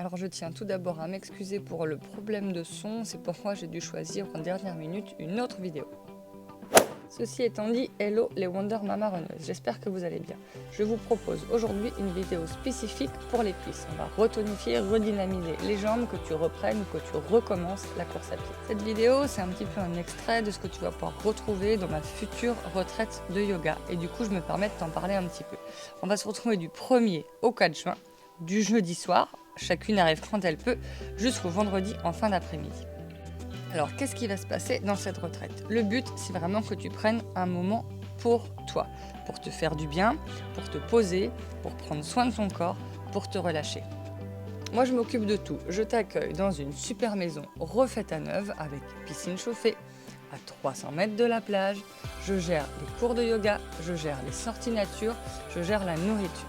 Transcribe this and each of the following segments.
Alors je tiens tout d'abord à m'excuser pour le problème de son, c'est pourquoi j'ai dû choisir en dernière minute une autre vidéo. Ceci étant dit, hello les Wonder Mama Runneuses, j'espère que vous allez bien. Je vous propose aujourd'hui une vidéo spécifique pour les cuisses. On va retonifier, redynamiser les jambes, que tu reprennes ou que tu recommences la course à pied. Cette vidéo, c'est un petit peu un extrait de ce que tu vas pouvoir retrouver dans ma future retraite de yoga. Et du coup, je me permets de t'en parler un petit peu. On va se retrouver du 1er au 4 juin, du jeudi soir, chacune arrive quand elle peut, jusqu'au vendredi en fin d'après-midi. Alors, qu'est-ce qui va se passer dans cette retraite? Le but, c'est vraiment que tu prennes un moment pour toi, pour te faire du bien, pour te poser, pour prendre soin de ton corps, pour te relâcher. Moi, je m'occupe de tout. Je t'accueille dans une super maison refaite à neuf avec piscine chauffée, à 300 mètres de la plage. Je gère les cours de yoga, je gère les sorties nature, je gère la nourriture.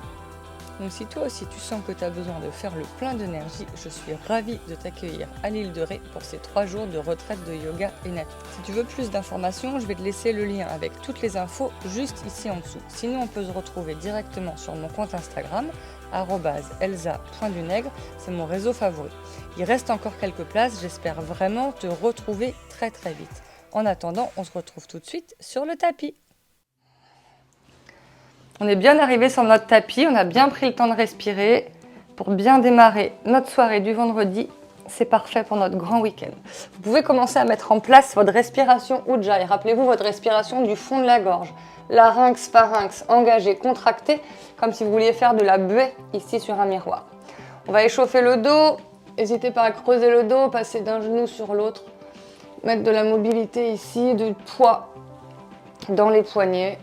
Donc si toi aussi tu sens que tu as besoin de faire le plein d'énergie, je suis ravie de t'accueillir à l'île de Ré pour ces 3 jours de retraite de yoga et nature. Si tu veux plus d'informations, je vais te laisser le lien avec toutes les infos juste ici en dessous. Sinon, on peut se retrouver directement sur mon compte Instagram, @elsa.dunègre, c'est mon réseau favori. Il reste encore quelques places, j'espère vraiment te retrouver très vite. En attendant, on se retrouve tout de suite sur le tapis. On est bien arrivé sur notre tapis, on a bien pris le temps de respirer pour bien démarrer notre soirée du vendredi. C'est parfait pour notre grand week-end. Vous pouvez commencer à mettre en place votre respiration Ujjayi. Rappelez-vous votre respiration du fond de la gorge. Larynx, pharynx, engagé, contracté, comme si vous vouliez faire de la buée ici sur un miroir. On va échauffer le dos. N'hésitez pas à creuser le dos, passer d'un genou sur l'autre. Mettre de la mobilité ici, du poids dans les poignets.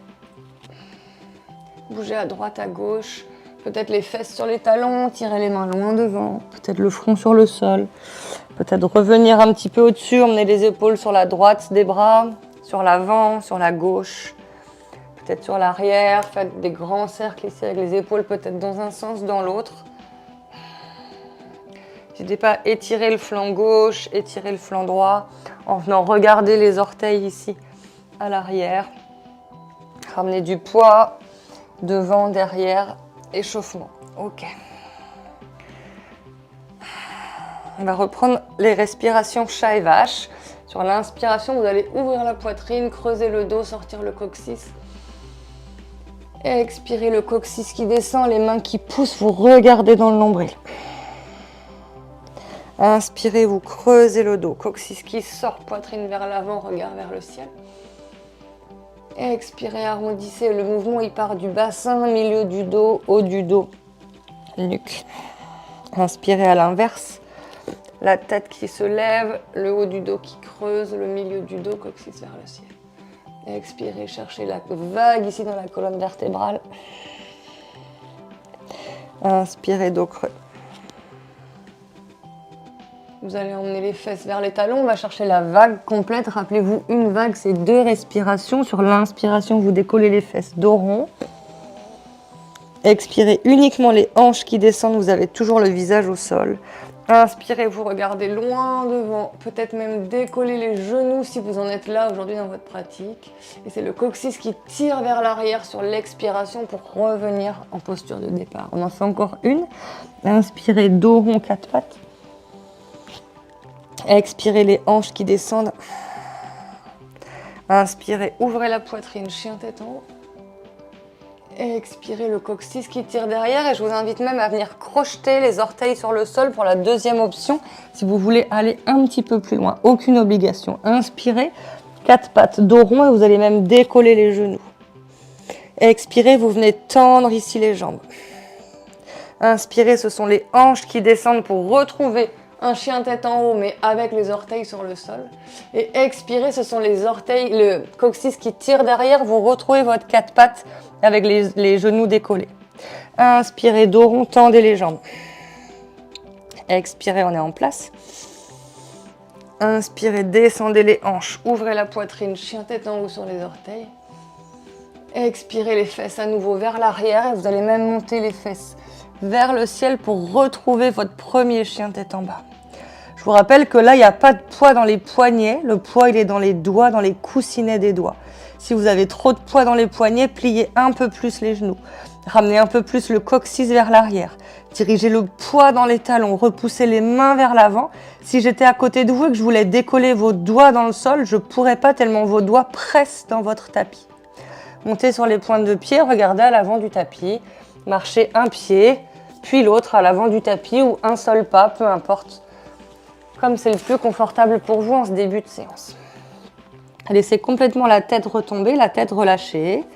Bouger à droite, à gauche, peut-être les fesses sur les talons, tirer les mains loin devant, peut-être le front sur le sol, peut-être revenir un petit peu au-dessus, emmener les épaules sur la droite des bras, sur l'avant, sur la gauche, peut-être sur l'arrière, faites des grands cercles ici avec les épaules peut-être dans un sens, dans l'autre. N'hésitez pas à étirer le flanc gauche, étirer le flanc droit, en venant regarder les orteils ici à l'arrière. Ramener du poids. Devant, derrière, échauffement. Ok. On va reprendre les respirations chat et vache. Sur l'inspiration, vous allez ouvrir la poitrine, creuser le dos, sortir le coccyx. Et expirer le coccyx qui descend, les mains qui poussent, vous regardez dans le nombril. Inspirez, vous creusez le dos, coccyx qui sort, poitrine vers l'avant, regard vers le ciel. Expirez, arrondissez. Le mouvement, il part du bassin, milieu du dos, haut du dos, nuque. Inspirez à l'inverse. La tête qui se lève, le haut du dos qui creuse, le milieu du dos, coccyx vers le ciel. Expirez, cherchez la vague ici dans la colonne vertébrale. Inspirez, dos creux. Vous allez emmener les fesses vers les talons, on va chercher la vague complète. Rappelez-vous, une vague, c'est 2 respirations. Sur l'inspiration, vous décollez les fesses, dos rond. Expirez uniquement les hanches qui descendent, vous avez toujours le visage au sol. Inspirez, vous regardez loin devant, peut-être même décoller les genoux si vous en êtes là aujourd'hui dans votre pratique. Et c'est le coccyx qui tire vers l'arrière sur l'expiration pour revenir en posture de départ. On en fait encore une. Inspirez, dos rond, 4 pattes. Expirez les hanches qui descendent. Inspirez, ouvrez la poitrine, chien tête en haut. Expirez le coccyx qui tire derrière et je vous invite même à venir crocheter les orteils sur le sol pour la deuxième option si vous voulez aller un petit peu plus loin. Aucune obligation. Inspirez, 4 pattes, dos rond et vous allez même décoller les genoux. Expirez, vous venez tendre ici les jambes. Inspirez, ce sont les hanches qui descendent pour retrouver un chien tête en haut, mais avec les orteils sur le sol. Et expirez, ce sont les orteils, le coccyx qui tire derrière. Vous retrouvez votre 4 pattes avec les genoux décollés. Inspirez, dos rond, tendez les jambes. Expirez, on est en place. Inspirez, descendez les hanches. Ouvrez la poitrine, chien tête en haut sur les orteils. Expirez les fesses à nouveau vers l'arrière et vous allez même monter les fesses vers le ciel pour retrouver votre premier chien tête en bas. Je vous rappelle que là, il n'y a pas de poids dans les poignets. Le poids, il est dans les doigts, dans les coussinets des doigts. Si vous avez trop de poids dans les poignets, pliez un peu plus les genoux. Ramenez un peu plus le coccyx vers l'arrière. Dirigez le poids dans les talons. Repoussez les mains vers l'avant. Si j'étais à côté de vous et que je voulais décoller vos doigts dans le sol, je ne pourrais pas tellement vos doigts pressent dans votre tapis. Montez sur les pointes de pied, regardez à l'avant du tapis. Marchez un pied, puis l'autre à l'avant du tapis ou un seul pas, peu importe. Comme c'est le plus confortable pour vous en ce début de séance. Laissez complètement la tête retomber, la tête relâchée.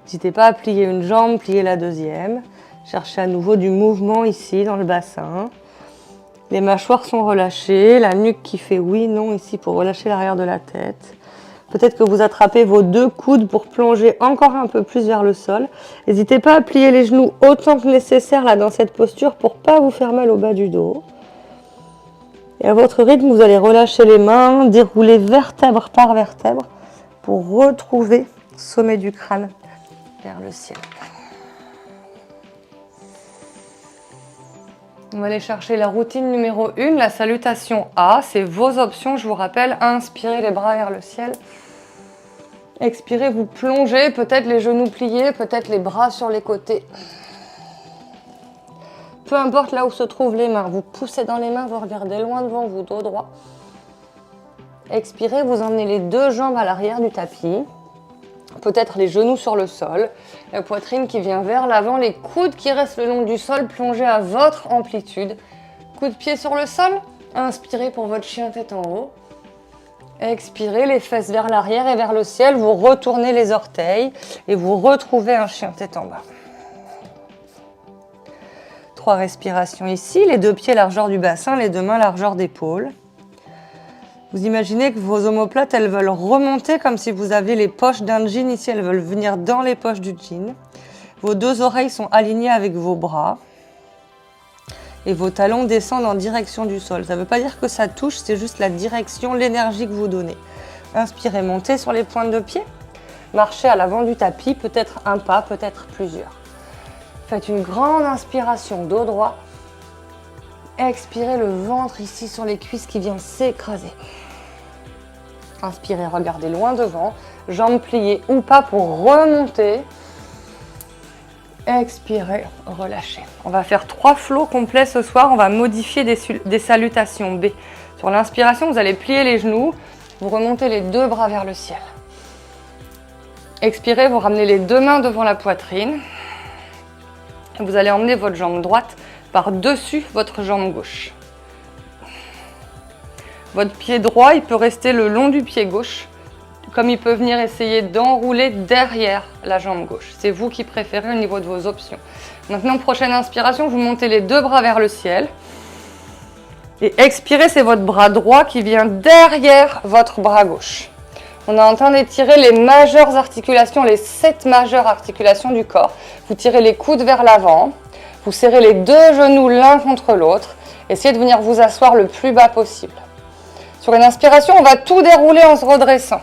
N'hésitez pas à plier une jambe, plier la deuxième. Cherchez à nouveau du mouvement ici dans le bassin. Les mâchoires sont relâchées, la nuque qui fait oui, non ici pour relâcher l'arrière de la tête. Peut-être que vous attrapez vos deux coudes pour plonger encore un peu plus vers le sol. N'hésitez pas à plier les genoux autant que nécessaire là dans cette posture pour ne pas vous faire mal au bas du dos. Et à votre rythme, vous allez relâcher les mains, dérouler vertèbre par vertèbre pour retrouver le sommet du crâne vers le ciel. On va aller chercher la routine numéro 1, la salutation A. C'est vos options, je vous rappelle. Inspirez les bras vers le ciel. Expirez, vous plongez, peut-être les genoux pliés, peut-être les bras sur les côtés. Peu importe là où se trouvent les mains, vous poussez dans les mains, vous regardez loin devant vous, dos droit. Expirez, vous emmenez les deux jambes à l'arrière du tapis. Peut-être les genoux sur le sol, la poitrine qui vient vers l'avant, les coudes qui restent le long du sol, plongez à votre amplitude. Coup de pied sur le sol, inspirez pour votre chien tête en haut. Expirez, les fesses vers l'arrière et vers le ciel, vous retournez les orteils et vous retrouvez un chien tête en bas. 3 respirations ici, les deux pieds largeur du bassin, les deux mains largeur d'épaule. Vous imaginez que vos omoplates, elles veulent remonter comme si vous aviez les poches d'un jean ici, elles veulent venir dans les poches du jean. Vos deux oreilles sont alignées avec vos bras. Et vos talons descendent en direction du sol. Ça ne veut pas dire que ça touche, c'est juste la direction, l'énergie que vous donnez. Inspirez, montez sur les pointes de pied. Marchez à l'avant du tapis, peut-être un pas, peut-être plusieurs. Faites une grande inspiration, dos droit. Expirez le ventre ici sur les cuisses qui vient s'écraser. Inspirez, regardez loin devant, jambes pliées ou pas pour remonter. Expirez, relâchez. On va faire 3 flots complets ce soir, on va modifier des salutations B. Sur l'inspiration, vous allez plier les genoux, vous remontez les deux bras vers le ciel. Expirez, vous ramenez les deux mains devant la poitrine. Vous allez emmener votre jambe droite par-dessus votre jambe gauche. Votre pied droit, il peut rester le long du pied gauche, comme il peut venir essayer d'enrouler derrière la jambe gauche. C'est vous qui préférez au niveau de vos options. Maintenant, prochaine inspiration, vous montez les deux bras vers le ciel. Et expirez, c'est votre bras droit qui vient derrière votre bras gauche. On est en train d'étirer les majeures articulations, les 7 majeures articulations du corps. Vous tirez les coudes vers l'avant. Vous serrez les deux genoux l'un contre l'autre. Essayez de venir vous asseoir le plus bas possible. Sur une inspiration, on va tout dérouler en se redressant.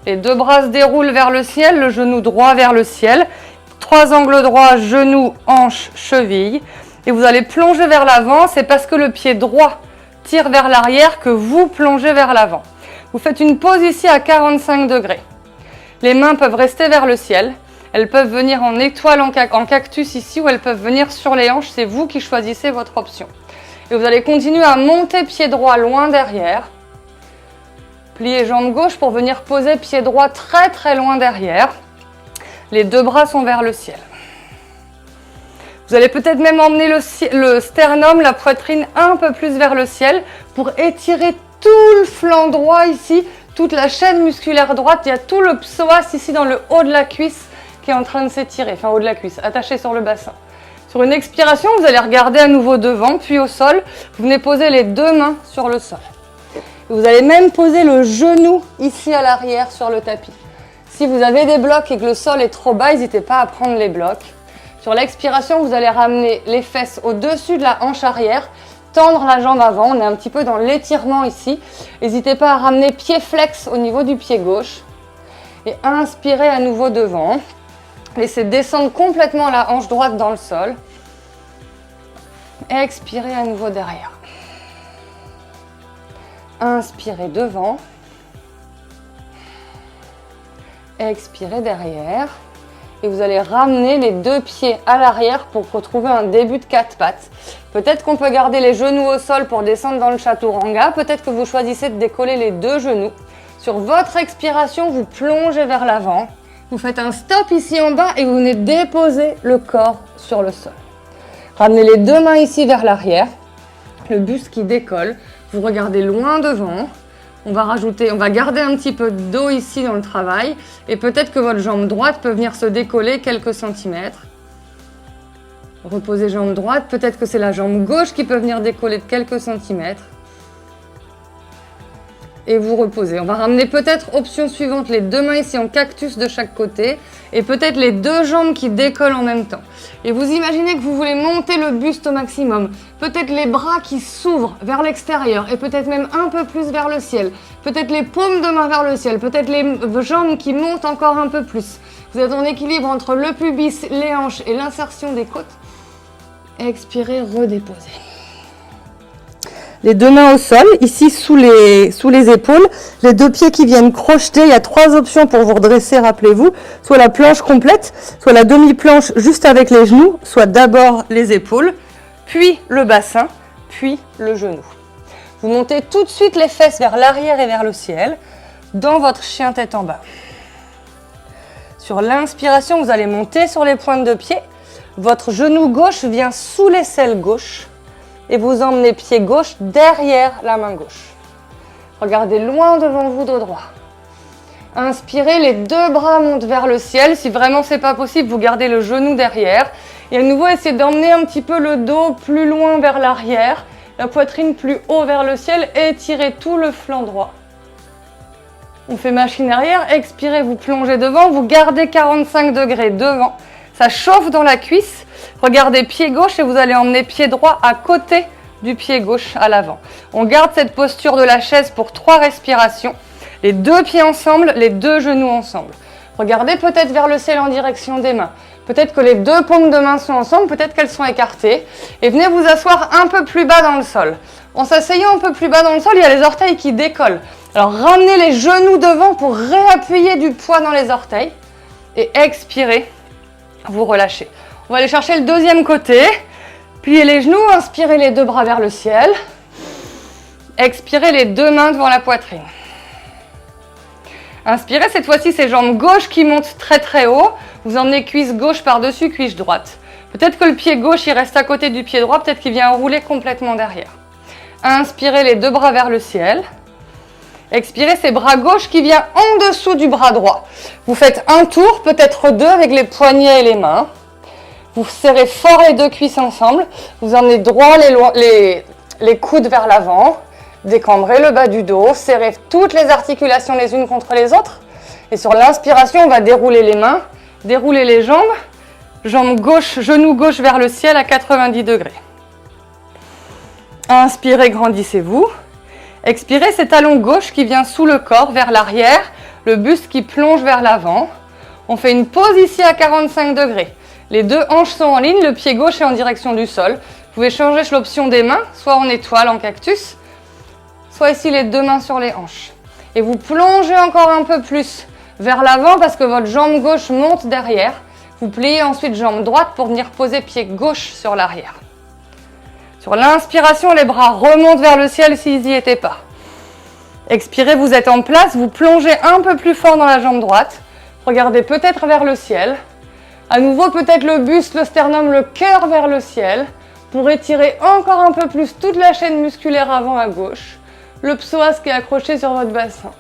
Les deux bras se déroulent vers le ciel, le genou droit vers le ciel. 3 angles droits, genoux, hanches, chevilles. Et vous allez plonger vers l'avant. C'est parce que le pied droit tire vers l'arrière que vous plongez vers l'avant. Vous faites une pause ici à 45 degrés. Les mains peuvent rester vers le ciel. Elles peuvent venir en étoile, en cactus ici, ou elles peuvent venir sur les hanches. C'est vous qui choisissez votre option. Et vous allez continuer à monter pied droit loin derrière. Pliez jambe gauche pour venir poser pied droit très très loin derrière. Les deux bras sont vers le ciel. Vous allez peut-être même emmener le sternum, la poitrine un peu plus vers le ciel pour étirer tout le flanc droit ici, toute la chaîne musculaire droite. Il y a tout le psoas ici dans le haut de la cuisse qui est en train de s'étirer, enfin haut de la cuisse, attaché sur le bassin. Sur une expiration, vous allez regarder à nouveau devant, puis au sol. Vous venez poser les deux mains sur le sol. Vous allez même poser le genou ici à l'arrière sur le tapis. Si vous avez des blocs et que le sol est trop bas, n'hésitez pas à prendre les blocs. Sur l'expiration, vous allez ramener les fesses au-dessus de la hanche arrière, tendre la jambe avant. On est un petit peu dans l'étirement ici. N'hésitez pas à ramener pied flex au niveau du pied gauche. Et inspirez à nouveau devant. Laissez descendre complètement la hanche droite dans le sol. Expirez à nouveau derrière. Inspirez devant. Expirez derrière. Et vous allez ramener les deux pieds à l'arrière pour retrouver un début de quatre pattes. Peut-être qu'on peut garder les genoux au sol pour descendre dans le chaturanga. Peut-être que vous choisissez de décoller les deux genoux. Sur votre expiration, vous plongez vers l'avant. Vous faites un stop ici en bas et vous venez déposer le corps sur le sol. Ramenez les deux mains ici vers l'arrière. Le buste qui décolle. Vous regardez loin devant. On va garder un petit peu d'eau ici dans le travail et peut-être que votre jambe droite peut venir se décoller quelques centimètres. Reposez jambe droite, peut-être que c'est la jambe gauche qui peut venir décoller de quelques centimètres. Et vous reposez. On va ramener peut-être, option suivante, les deux mains ici en cactus de chaque côté et peut-être les deux jambes qui décollent en même temps. Et vous imaginez que vous voulez monter le buste au maximum. Peut-être les bras qui s'ouvrent vers l'extérieur et peut-être même un peu plus vers le ciel. Peut-être les paumes de main vers le ciel. Peut-être les jambes qui montent encore un peu plus. Vous êtes en équilibre entre le pubis, les hanches et l'insertion des côtes. Expirez, redéposez. Les deux mains au sol, ici sous les épaules, les deux pieds qui viennent crocheter. Il y a trois options pour vous redresser, rappelez-vous. Soit la planche complète, soit la demi-planche juste avec les genoux, soit d'abord les épaules, puis le bassin, puis le genou. Vous montez tout de suite les fesses vers l'arrière et vers le ciel, dans votre chien tête en bas. Sur l'inspiration, vous allez monter sur les pointes de pied. Votre genou gauche vient sous l'aisselle gauche. Et vous emmenez pied gauche derrière la main gauche. Regardez loin devant vous de droit. Inspirez, les deux bras montent vers le ciel. Si vraiment c'est pas possible, vous gardez le genou derrière. Et à nouveau, essayez d'emmener un petit peu le dos plus loin vers l'arrière, la poitrine plus haut vers le ciel et étirez tout le flanc droit. On fait machine arrière, expirez, vous plongez devant, vous gardez 45 degrés devant. Ça chauffe dans la cuisse. Regardez pied gauche et vous allez emmener pied droit à côté du pied gauche à l'avant. On garde cette posture de la chaise pour 3 respirations. Les deux pieds ensemble, les deux genoux ensemble. Regardez peut-être vers le ciel en direction des mains. Peut-être que les deux paumes de main sont ensemble, peut-être qu'elles sont écartées. Et venez vous asseoir un peu plus bas dans le sol. En s'asseyant un peu plus bas dans le sol, il y a les orteils qui décollent. Alors ramenez les genoux devant pour réappuyer du poids dans les orteils. Et expirez, vous relâchez. On va aller chercher le deuxième côté. Pliez les genoux, inspirez les deux bras vers le ciel. Expirez les deux mains devant la poitrine. Inspirez, cette fois-ci, c'est jambes gauche qui montent très très haut. Vous emmenez cuisse gauche par-dessus, cuisse droite. Peut-être que le pied gauche, il reste à côté du pied droit, peut-être qu'il vient rouler complètement derrière. Inspirez les deux bras vers le ciel. Expirez, c'est bras gauche qui vient en dessous du bras droit. Vous faites un tour, peut-être deux avec les poignets et les mains. Vous serrez fort les deux cuisses ensemble. Vous emmenez droit les coudes vers l'avant. Décambrez le bas du dos. Serrez toutes les articulations les unes contre les autres. Et sur l'inspiration, on va dérouler les mains, dérouler les jambes. Jambe gauche, genou gauche vers le ciel à 90 degrés. Inspirez, grandissez-vous. Expirez, c'est talon gauche qui vient sous le corps vers l'arrière. Le buste qui plonge vers l'avant. On fait une pause ici à 45 degrés. Les deux hanches sont en ligne, le pied gauche est en direction du sol. Vous pouvez changer l'option des mains, soit en étoile, en cactus, soit ici les deux mains sur les hanches. Et vous plongez encore un peu plus vers l'avant parce que votre jambe gauche monte derrière. Vous pliez ensuite jambe droite pour venir poser pied gauche sur l'arrière. Sur l'inspiration, les bras remontent vers le ciel s'ils n'y étaient pas. Expirez, vous êtes en place, vous plongez un peu plus fort dans la jambe droite. Regardez peut-être vers le ciel. À nouveau, peut-être le buste, le sternum, le cœur vers le ciel pour étirer encore un peu plus toute la chaîne musculaire avant à gauche. Le psoas qui est accroché sur votre bassin.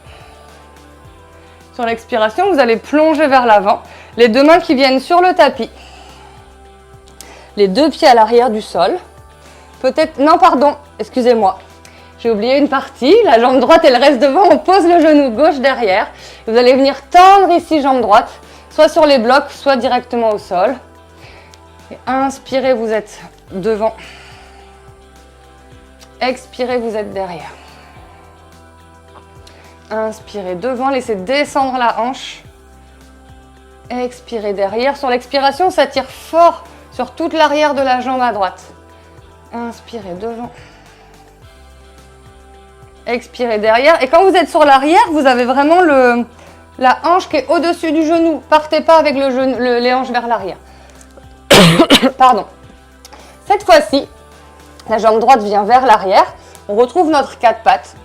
Sur l'expiration, vous allez plonger vers l'avant. Les deux mains qui viennent sur le tapis. Les deux pieds à l'arrière du sol. Peut-être... Non, pardon, excusez-moi. J'ai oublié une partie. La jambe droite, elle reste devant. On pose le genou gauche derrière. Vous allez venir tendre ici, jambe droite. Soit sur les blocs, soit directement au sol. Et inspirez, vous êtes devant. Expirez, vous êtes derrière. Inspirez devant, laissez descendre la hanche. Expirez derrière. Sur l'expiration, ça tire fort sur toute l'arrière de la jambe à droite. Inspirez devant. Expirez derrière. Et quand vous êtes sur l'arrière, vous avez vraiment la hanche qui est au-dessus du genou. Partez pas avec les hanches vers l'arrière. Pardon. Cette fois-ci, la jambe droite vient vers l'arrière. On retrouve notre 4 pattes.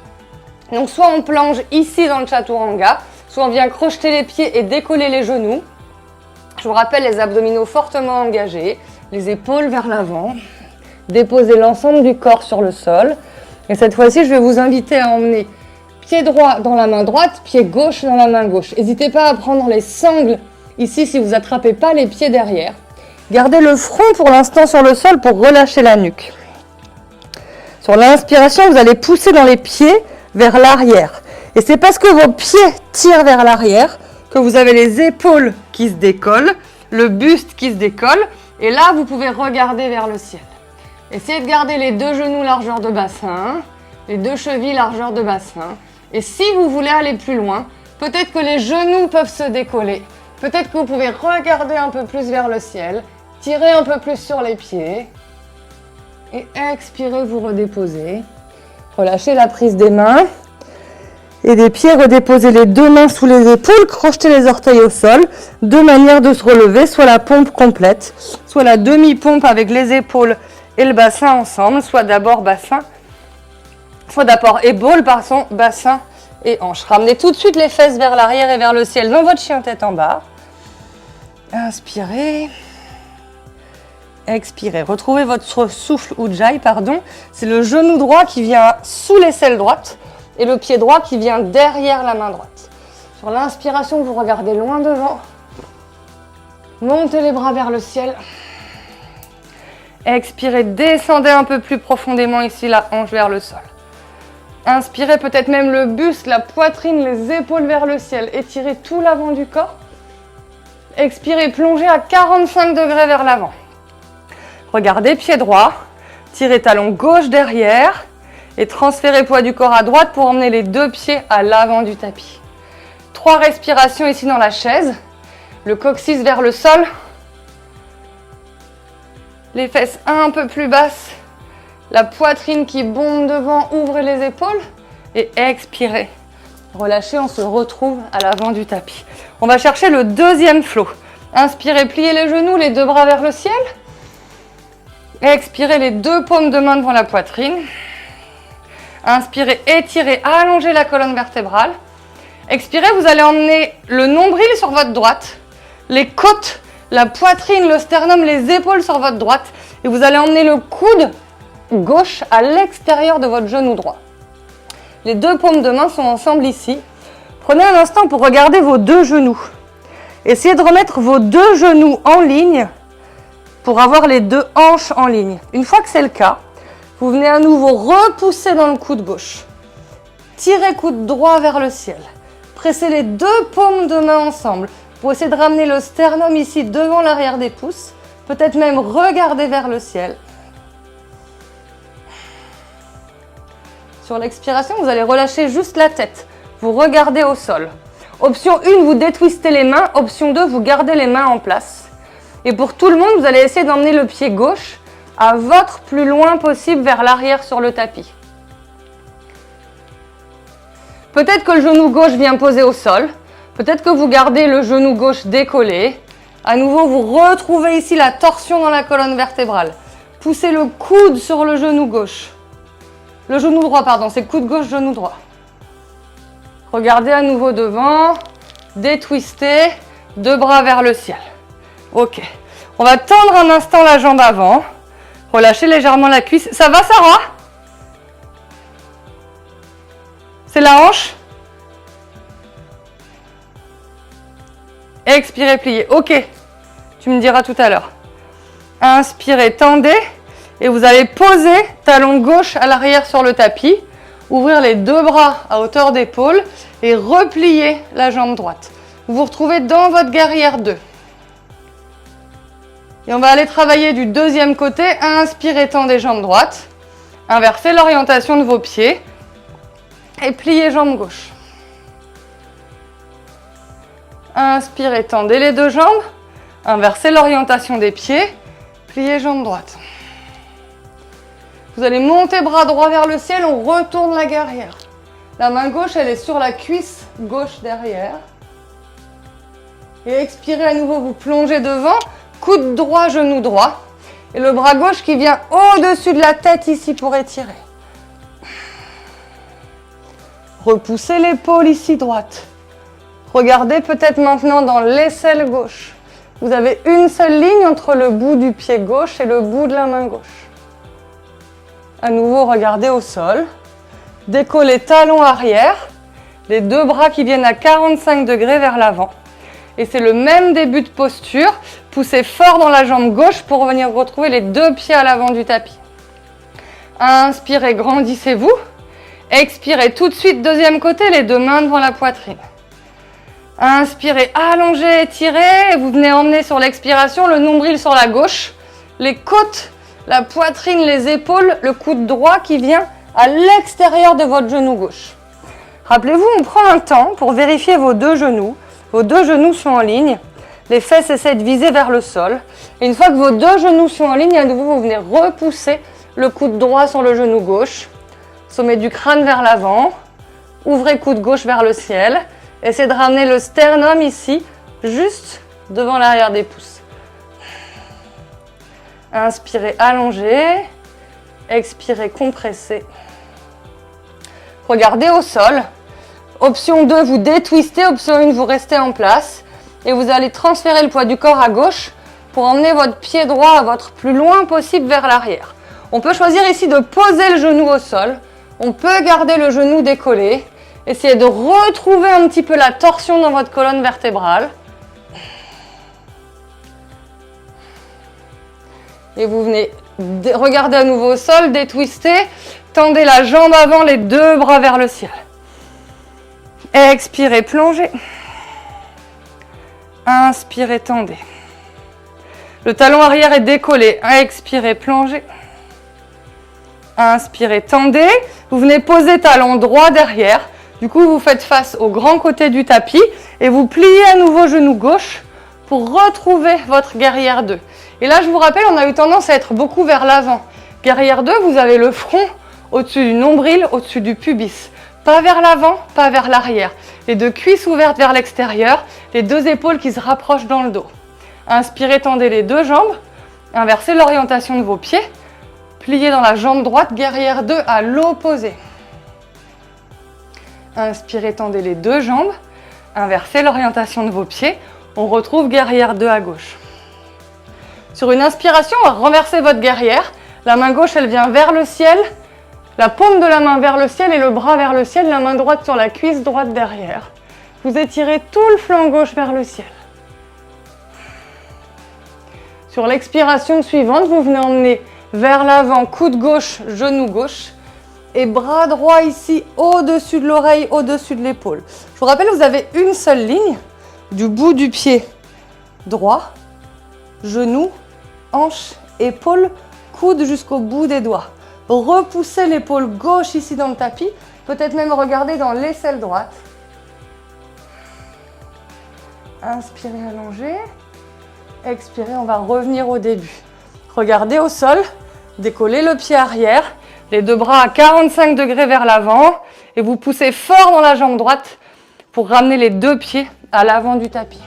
Donc soit on plonge ici dans le chaturanga, soit on vient crocheter les pieds et décoller les genoux. Je vous rappelle les abdominaux fortement engagés, les épaules vers l'avant. Déposez l'ensemble du corps sur le sol. Et cette fois-ci, je vais vous inviter à emmener pied droit dans la main droite, pied gauche dans la main gauche. N'hésitez pas à prendre les sangles ici si vous n'attrapez pas les pieds derrière. Gardez le front pour l'instant sur le sol pour relâcher la nuque. Sur l'inspiration, vous allez pousser dans les pieds vers l'arrière. Et c'est parce que vos pieds tirent vers l'arrière que vous avez les épaules qui se décollent, le buste qui se décolle. Et là, vous pouvez regarder vers le ciel. Essayez de garder les 2 genoux largeur de bassin, les 2 chevilles largeur de bassin. Et si vous voulez aller plus loin, peut-être que les genoux peuvent se décoller. Peut-être que vous pouvez regarder un peu plus vers le ciel, tirer un peu plus sur les pieds. Et expirez, vous redéposez. Relâchez la prise des mains. Et des pieds, redéposez les 2 mains sous les épaules, crochetez les orteils au sol. 2 manières de se relever, soit la pompe complète, soit la demi-pompe avec les épaules et le bassin ensemble, soit d'abord bassin, soit d'abord épaules, bassin et hanches. Ramenez tout de suite les fesses vers l'arrière et vers le ciel dans votre chien tête en bas. Inspirez. Expirez. Retrouvez votre souffle Ujjayi, pardon. C'est le genou droit qui vient sous l'aisselle droite et le pied droit qui vient derrière la main droite. Sur l'inspiration, vous regardez loin devant. Montez les bras vers le ciel. Expirez, descendez un peu plus profondément ici, la hanche vers le sol. Inspirez peut-être même le buste, la poitrine, les épaules vers le ciel. Étirez tout l'avant du corps. Expirez, plongez à 45 degrés vers l'avant. Regardez, pied droit. Tirez talon gauche derrière. Et transférez poids du corps à droite pour emmener les 2 pieds à l'avant du tapis. 3 respirations ici dans la chaise. Le coccyx vers le sol. Les fesses un peu plus basses. La poitrine qui bombe devant, ouvrez les épaules. Et expirez. Relâchez, on se retrouve à l'avant du tapis. On va chercher le 2e flow. Inspirez, pliez les genoux, les 2 bras vers le ciel. Expirez, les 2 paumes de main devant la poitrine. Inspirez, étirez, allongez la colonne vertébrale. Expirez, vous allez emmener le nombril sur votre droite, les côtes, la poitrine, le sternum, les épaules sur votre droite. Et vous allez emmener le coude gauche à l'extérieur de votre genou droit. Les 2 paumes de main sont ensemble ici. Prenez un instant pour regarder vos 2 genoux. Essayez de remettre vos 2 genoux en ligne pour avoir les 2 hanches en ligne. Une fois que c'est le cas, vous venez à nouveau repousser dans le coude gauche. Tirez coude droit vers le ciel. Pressez les 2 paumes de main ensemble pour essayer de ramener le sternum ici devant l'arrière des pouces. Peut-être même regarder vers le ciel. Sur l'expiration, vous allez relâcher juste la tête. Vous regardez au sol. Option 1, vous détwistez les mains. Option 2, vous gardez les mains en place. Et pour tout le monde, vous allez essayer d'emmener le pied gauche à votre plus loin possible vers l'arrière sur le tapis. Peut-être que le genou gauche vient poser au sol. Peut-être que vous gardez le genou gauche décollé. À nouveau, vous retrouvez ici la torsion dans la colonne vertébrale. Poussez le coude sur le genou gauche. Le genou droit, pardon, c'est coude gauche, genou droit. Regardez à nouveau devant. Détwistez. 2 bras vers le ciel. Ok. On va tendre un instant la jambe avant. Relâchez légèrement la cuisse. Ça va, Sarah? C'est la hanche? Expirez, pliez. Ok. Tu me diras tout à l'heure. Inspirez, tendez. Et vous allez poser talon gauche à l'arrière sur le tapis. Ouvrir les 2 bras à hauteur d'épaule. Et replier la jambe droite. Vous vous retrouvez dans votre guerrière 2. Et on va aller travailler du 2e côté. Inspirez, tendez jambe droite. Inversez l'orientation de vos pieds. Et pliez jambe gauche. Inspirez, tendez les 2 jambes. Inversez l'orientation des pieds. Pliez jambe droite. Vous allez monter bras droit vers le ciel. On retourne la guerrière. La main gauche, elle est sur la cuisse gauche derrière. Et expirez à nouveau, vous plongez devant, coude droit, genou droit. Et le bras gauche qui vient au-dessus de la tête ici pour étirer. Repoussez l'épaule ici droite. Regardez peut-être maintenant dans l'aisselle gauche. Vous avez une seule ligne entre le bout du pied gauche et le bout de la main gauche. À nouveau, regardez au sol. Décollez talon arrière. Les deux bras qui viennent à 45 degrés vers l'avant. Et c'est le même début de posture. Poussez fort dans la jambe gauche pour venir retrouver les deux pieds à l'avant du tapis. Inspirez, grandissez-vous. Expirez tout de suite, deuxième côté, les deux mains devant la poitrine. Inspirez, allongez, étirez. Et vous venez emmener sur l'expiration le nombril sur la gauche. Les côtes, la poitrine, les épaules, le coude droit qui vient à l'extérieur de votre genou gauche. Rappelez-vous, on prend un temps pour vérifier vos deux genoux. Vos deux genoux sont en ligne. Les fesses essaient de viser vers le sol. Et une fois que vos deux genoux sont en ligne, à nouveau, vous venez repousser le coude droit sur le genou gauche. Sommet du crâne vers l'avant. Ouvrez coude gauche vers le ciel. Essayez de ramener le sternum ici, juste devant l'arrière des pouces. Inspirez, allongez. Expirez, compressez. Regardez au sol. Option 2, vous détwistez. Option 1, vous restez en place. Et vous allez transférer le poids du corps à gauche pour emmener votre pied droit à votre plus loin possible vers l'arrière. On peut choisir ici de poser le genou au sol. On peut garder le genou décollé. Essayez de retrouver un petit peu la torsion dans votre colonne vertébrale. Et vous venez regarder à nouveau au sol, détwister. Tendez la jambe avant, les deux bras vers le ciel. Expirez, plongez. Inspirez, tendez. Le talon arrière est décollé. Expirez, plongez. Inspirez, tendez. Vous venez poser talon droit derrière. Du coup, vous faites face au grand côté du tapis et vous pliez à nouveau genou gauche pour retrouver votre guerrière 2. Et là, je vous rappelle, on a eu tendance à être beaucoup vers l'avant. Guerrière 2, vous avez le front au-dessus du nombril, au-dessus du pubis. Pas vers l'avant, pas vers l'arrière. Les deux cuisses ouvertes vers l'extérieur, les deux épaules qui se rapprochent dans le dos. Inspirez, tendez les deux jambes. Inversez l'orientation de vos pieds. Pliez dans la jambe droite, guerrière 2 à l'opposé. Inspirez, tendez les deux jambes. Inversez l'orientation de vos pieds. On retrouve guerrière 2 à gauche. Sur une inspiration, on va renverser votre guerrière. La main gauche, elle vient vers le ciel. La paume de la main vers le ciel et le bras vers le ciel. La main droite sur la cuisse droite derrière. Vous étirez tout le flanc gauche vers le ciel. Sur l'expiration suivante, vous venez emmener vers l'avant, coude gauche, genou gauche. Et bras droit ici, au-dessus de l'oreille, au-dessus de l'épaule. Je vous rappelle, vous avez une seule ligne du bout du pied droit, genou, hanche, épaule, coude jusqu'au bout des doigts. Repoussez l'épaule gauche ici dans le tapis, peut-être même regarder dans l'aisselle droite. Inspirez, allongez. Expirez, on va revenir au début. Regardez au sol, décollez le pied arrière, les deux bras à 45 degrés vers l'avant et vous poussez fort dans la jambe droite pour ramener les deux pieds à l'avant du tapis.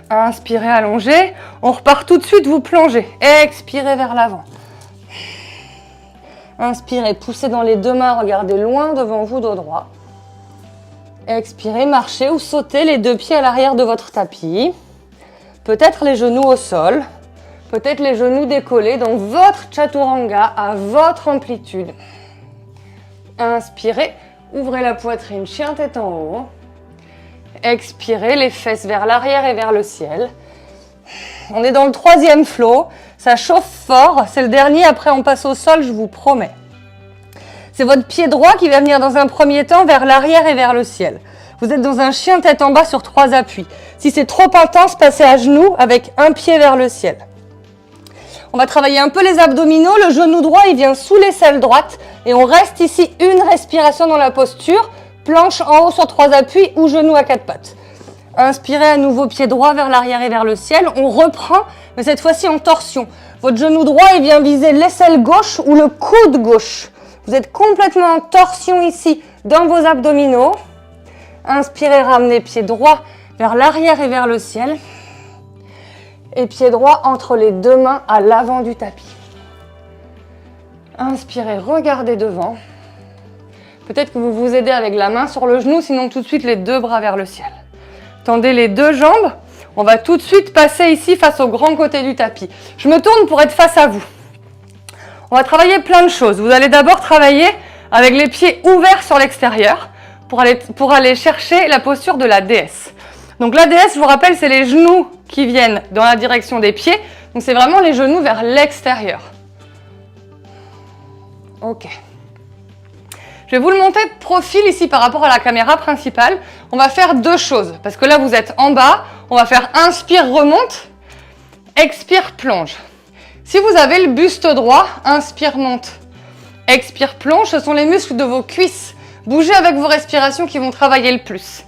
Inspirez, allongez. On repart tout de suite, vous plongez. Expirez vers l'avant. Inspirez, poussez dans les deux mains, regardez loin devant vous, dos droit. Expirez, marchez ou sautez les deux pieds à l'arrière de votre tapis. Peut-être les genoux au sol. Peut-être les genoux décollés dans votre chaturanga à votre amplitude. Inspirez, ouvrez la poitrine, chien tête en haut. Expirez, les fesses vers l'arrière et vers le ciel. On est dans le troisième flow. Ça chauffe fort. C'est le dernier. Après, on passe au sol, je vous promets. C'est votre pied droit qui va venir dans un premier temps vers l'arrière et vers le ciel. Vous êtes dans un chien tête en bas sur 3 appuis. Si c'est trop intense, passez à genoux avec un pied vers le ciel. On va travailler un peu les abdominaux. Le genou droit, il vient sous l'aisselle droite. Et on reste ici une respiration dans la posture. Planche en haut sur 3 appuis ou genou à 4 pattes. Inspirez à nouveau, pied droit vers l'arrière et vers le ciel. On reprend, mais cette fois-ci en torsion. Votre genou droit, il vient viser l'aisselle gauche ou le coude gauche. Vous êtes complètement en torsion ici dans vos abdominaux. Inspirez, ramenez pied droit vers l'arrière et vers le ciel. Et pied droit entre les deux mains à l'avant du tapis. Inspirez, regardez devant. Peut-être que vous vous aidez avec la main sur le genou, sinon tout de suite les deux bras vers le ciel. Tendez les deux jambes. On va tout de suite passer ici face au grand côté du tapis. Je me tourne pour être face à vous. On va travailler plein de choses. Vous allez d'abord travailler avec les pieds ouverts sur l'extérieur pour aller chercher la posture de la déesse. Donc la déesse, je vous rappelle, c'est les genoux qui viennent dans la direction des pieds. Donc c'est vraiment les genoux vers l'extérieur. Ok. Je vais vous le montrer de profil ici par rapport à la caméra principale. On va faire deux choses, parce que là vous êtes en bas. On va faire inspire, remonte, expire, plonge. Si vous avez le buste droit, inspire, monte, expire, plonge, ce sont les muscles de vos cuisses. Bougez avec vos respirations qui vont travailler le plus.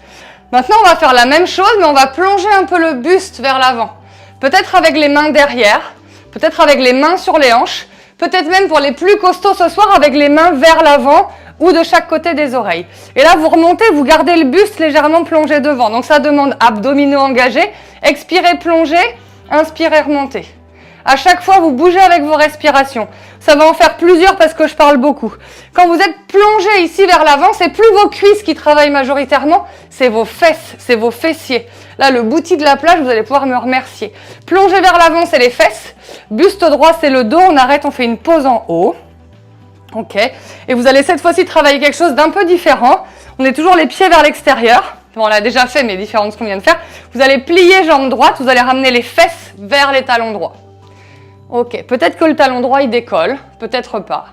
Maintenant, on va faire la même chose, mais on va plonger un peu le buste vers l'avant. Peut-être avec les mains derrière, peut-être avec les mains sur les hanches, peut-être même pour les plus costauds ce soir avec les mains vers l'avant ou de chaque côté des oreilles. Et là, vous remontez, vous gardez le buste légèrement plongé devant. Donc ça demande abdominaux engagés. Expirez, plongez, inspirez, remontez. À chaque fois, vous bougez avec vos respirations. Ça va en faire plusieurs parce que je parle beaucoup. Quand vous êtes plongé ici vers l'avant, c'est plus vos cuisses qui travaillent majoritairement, c'est vos fesses, c'est vos fessiers. Là, le bouti de la plage, vous allez pouvoir me remercier. Plongez vers l'avant, c'est les fesses. Buste droit, c'est le dos. On arrête, on fait une pause en haut. Ok. Et vous allez cette fois-ci travailler quelque chose d'un peu différent. On est toujours les pieds vers l'extérieur. Bon, on l'a déjà fait, mais différent de ce qu'on vient de faire. Vous allez plier jambe droite, vous allez ramener les fesses vers les talons droits. Ok, peut-être que le talon droit il décolle, peut-être pas.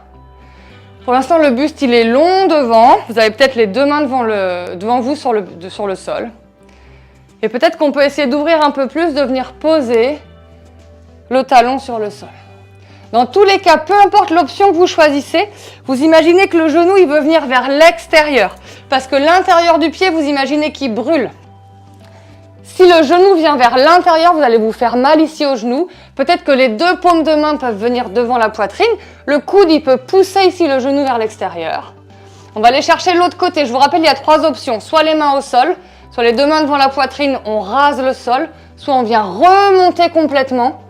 Pour l'instant, le buste il est long devant. Vous avez peut-être les deux mains devant vous sur le sol. Et peut-être qu'on peut essayer d'ouvrir un peu plus, de venir poser le talon sur le sol. Dans tous les cas, peu importe l'option que vous choisissez, vous imaginez que le genou il veut venir vers l'extérieur. Parce que l'intérieur du pied, vous imaginez qu'il brûle. Si le genou vient vers l'intérieur, vous allez vous faire mal ici au genou. Peut-être que les deux paumes de main peuvent venir devant la poitrine. Le coude, il peut pousser ici le genou vers l'extérieur. On va aller chercher l'autre côté. Je vous rappelle, il y a trois options. Soit les mains au sol, soit les deux mains devant la poitrine, on rase le sol. Soit on vient remonter complètement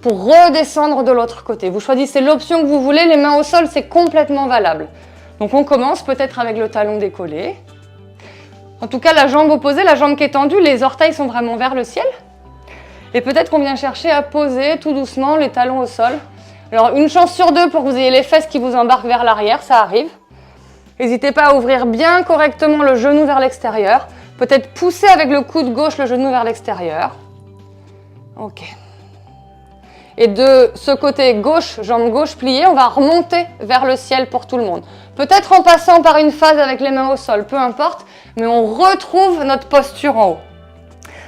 pour redescendre de l'autre côté. Vous choisissez l'option que vous voulez. Les mains au sol, c'est complètement valable. Donc on commence peut-être avec le talon décollé. En tout cas, la jambe opposée, la jambe qui est tendue, les orteils sont vraiment vers le ciel. Et peut-être qu'on vient chercher à poser tout doucement les talons au sol. Alors, une chance sur deux pour que vous ayez les fesses qui vous embarquent vers l'arrière, ça arrive. N'hésitez pas à ouvrir bien correctement le genou vers l'extérieur. Peut-être pousser avec le coude gauche le genou vers l'extérieur. Ok. Et de ce côté gauche, jambe gauche pliée, on va remonter vers le ciel pour tout le monde. Peut-être en passant par une phase avec les mains au sol, peu importe, mais on retrouve notre posture en haut.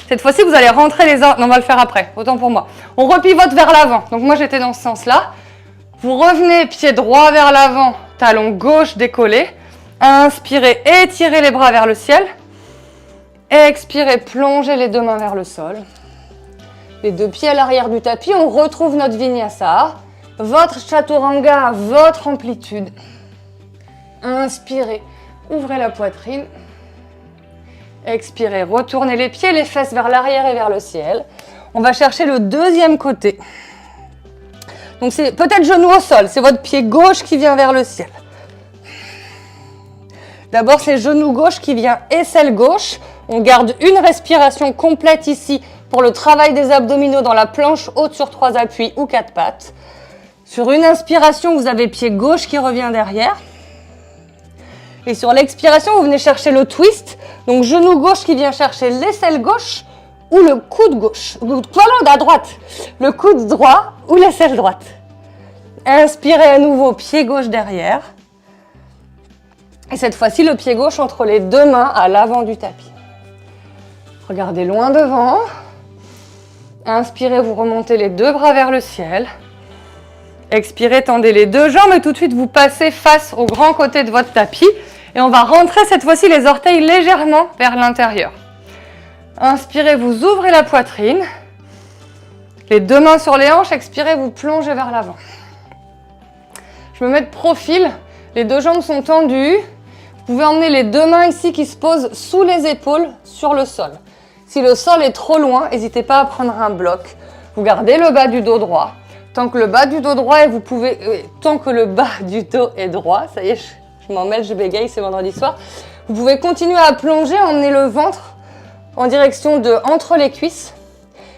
Cette fois-ci, vous allez rentrer les orteils. Non, on va le faire après, autant pour moi. On repivote vers l'avant. Donc moi, j'étais dans ce sens-là. Vous revenez pied droit vers l'avant, talon gauche décollé. Inspirez, étirez les bras vers le ciel. Expirez, plongez les deux mains vers le sol. Les deux pieds à l'arrière du tapis, on retrouve notre vinyasa, votre chaturanga, votre amplitude. Inspirez, ouvrez la poitrine. Expirez, retournez les pieds, les fesses vers l'arrière et vers le ciel. On va chercher le deuxième côté. Donc c'est peut-être genou au sol, c'est votre pied gauche qui vient vers le ciel. D'abord c'est genou gauche qui vient aisselle gauche. On garde une respiration complète ici pour le travail des abdominaux dans la planche haute sur 3 appuis ou 4 pattes. Sur une inspiration, vous avez pied gauche qui revient derrière. Et sur l'expiration, vous venez chercher le twist. Donc genou gauche qui vient chercher l'aisselle gauche ou le coude gauche. Voilà, à droite. Le coude droit ou l'aisselle droite. Inspirez à nouveau, pied gauche derrière. Et cette fois-ci, le pied gauche entre les deux mains à l'avant du tapis. Regardez loin devant. Inspirez, vous remontez les deux bras vers le ciel. Expirez, tendez les deux jambes et tout de suite, vous passez face au grand côté de votre tapis. Et on va rentrer cette fois-ci les orteils légèrement vers l'intérieur. Inspirez, vous ouvrez la poitrine. Les deux mains sur les hanches. Expirez, vous plongez vers l'avant. Je me mets de profil. Les deux jambes sont tendues. Vous pouvez emmener les deux mains ici qui se posent sous les épaules sur le sol. Si le sol est trop loin, n'hésitez pas à prendre un bloc. Vous gardez le bas du dos droit. Tant que le bas du dos droit tant que le bas du dos est droit, ça y est, je m'en mêle, je bégaye, c'est vendredi soir. Vous pouvez continuer à plonger, emmener le ventre en direction de entre les cuisses.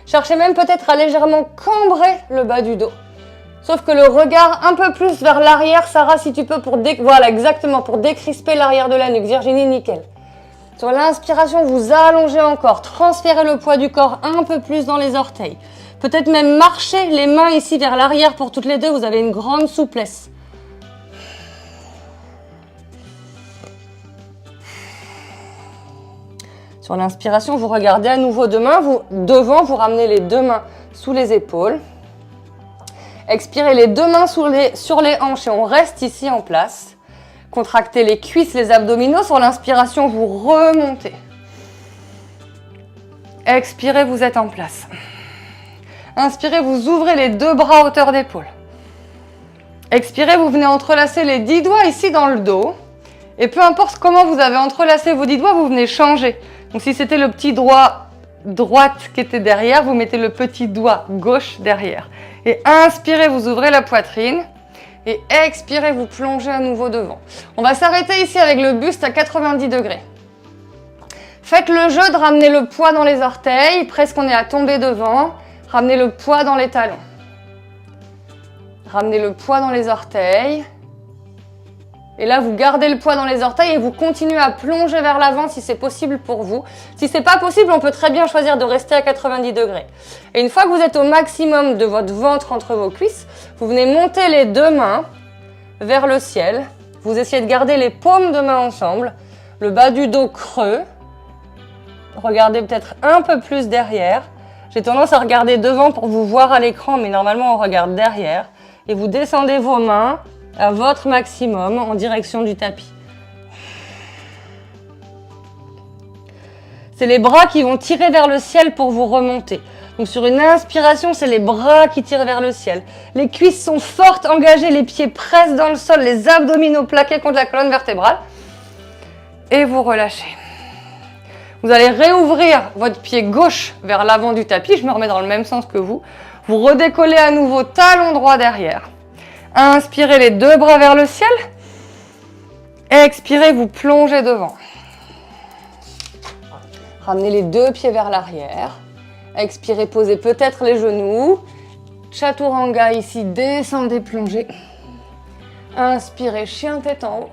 Cherchez même peut-être à légèrement cambrer le bas du dos. Sauf que le regard un peu plus vers l'arrière, Sarah, si tu peux, voilà, exactement, pour décrisper l'arrière de la nuque. Virginie, nickel. Sur l'inspiration, vous allongez encore, transférez le poids du corps un peu plus dans les orteils. Peut-être même marcher les mains ici vers l'arrière pour toutes les deux, vous avez une grande souplesse. Sur l'inspiration, vous regardez à nouveau devant, vous ramenez les deux mains sous les épaules. Expirez les deux mains sur les hanches et on reste ici en place. Contractez les cuisses, les abdominaux. Sur l'inspiration, vous remontez. Expirez, vous êtes en place. Inspirez, vous ouvrez les deux bras à hauteur d'épaule. Expirez, vous venez entrelacer les 10 doigts ici dans le dos. Et peu importe comment vous avez entrelacé vos 10 doigts, vous venez changer. Donc si c'était le petit doigt droite qui était derrière, vous mettez le petit doigt gauche derrière. Et inspirez, vous ouvrez la poitrine. Et expirez, vous plongez à nouveau devant. On va s'arrêter ici avec le buste à 90 degrés. Faites le jeu de ramener le poids dans les orteils. Presque on est à tomber devant. Ramenez le poids dans les talons. Ramenez le poids dans les orteils. Et là, vous gardez le poids dans les orteils et vous continuez à plonger vers l'avant si c'est possible pour vous. Si c'est pas possible, on peut très bien choisir de rester à 90 degrés. Et une fois que vous êtes au maximum de votre ventre entre vos cuisses, vous venez monter les deux mains vers le ciel. Vous essayez de garder les paumes de main ensemble, le bas du dos creux. Regardez peut-être un peu plus derrière. J'ai tendance à regarder devant pour vous voir à l'écran, mais normalement on regarde derrière. Et vous descendez vos mains à votre maximum en direction du tapis. C'est les bras qui vont tirer vers le ciel pour vous remonter. Donc sur une inspiration, c'est les bras qui tirent vers le ciel. Les cuisses sont fortes, engagées, les pieds pressent dans le sol, les abdominaux plaqués contre la colonne vertébrale. Et vous relâchez. Vous allez réouvrir votre pied gauche vers l'avant du tapis. Je me remets dans le même sens que vous. Vous redécollez à nouveau talon droit derrière. Inspirez les deux bras vers le ciel. Expirez, vous plongez devant. Ramenez les deux pieds vers l'arrière. Expirez, posez peut-être les genoux. Chaturanga ici, descendez, plongez. Inspirez, chien tête en haut.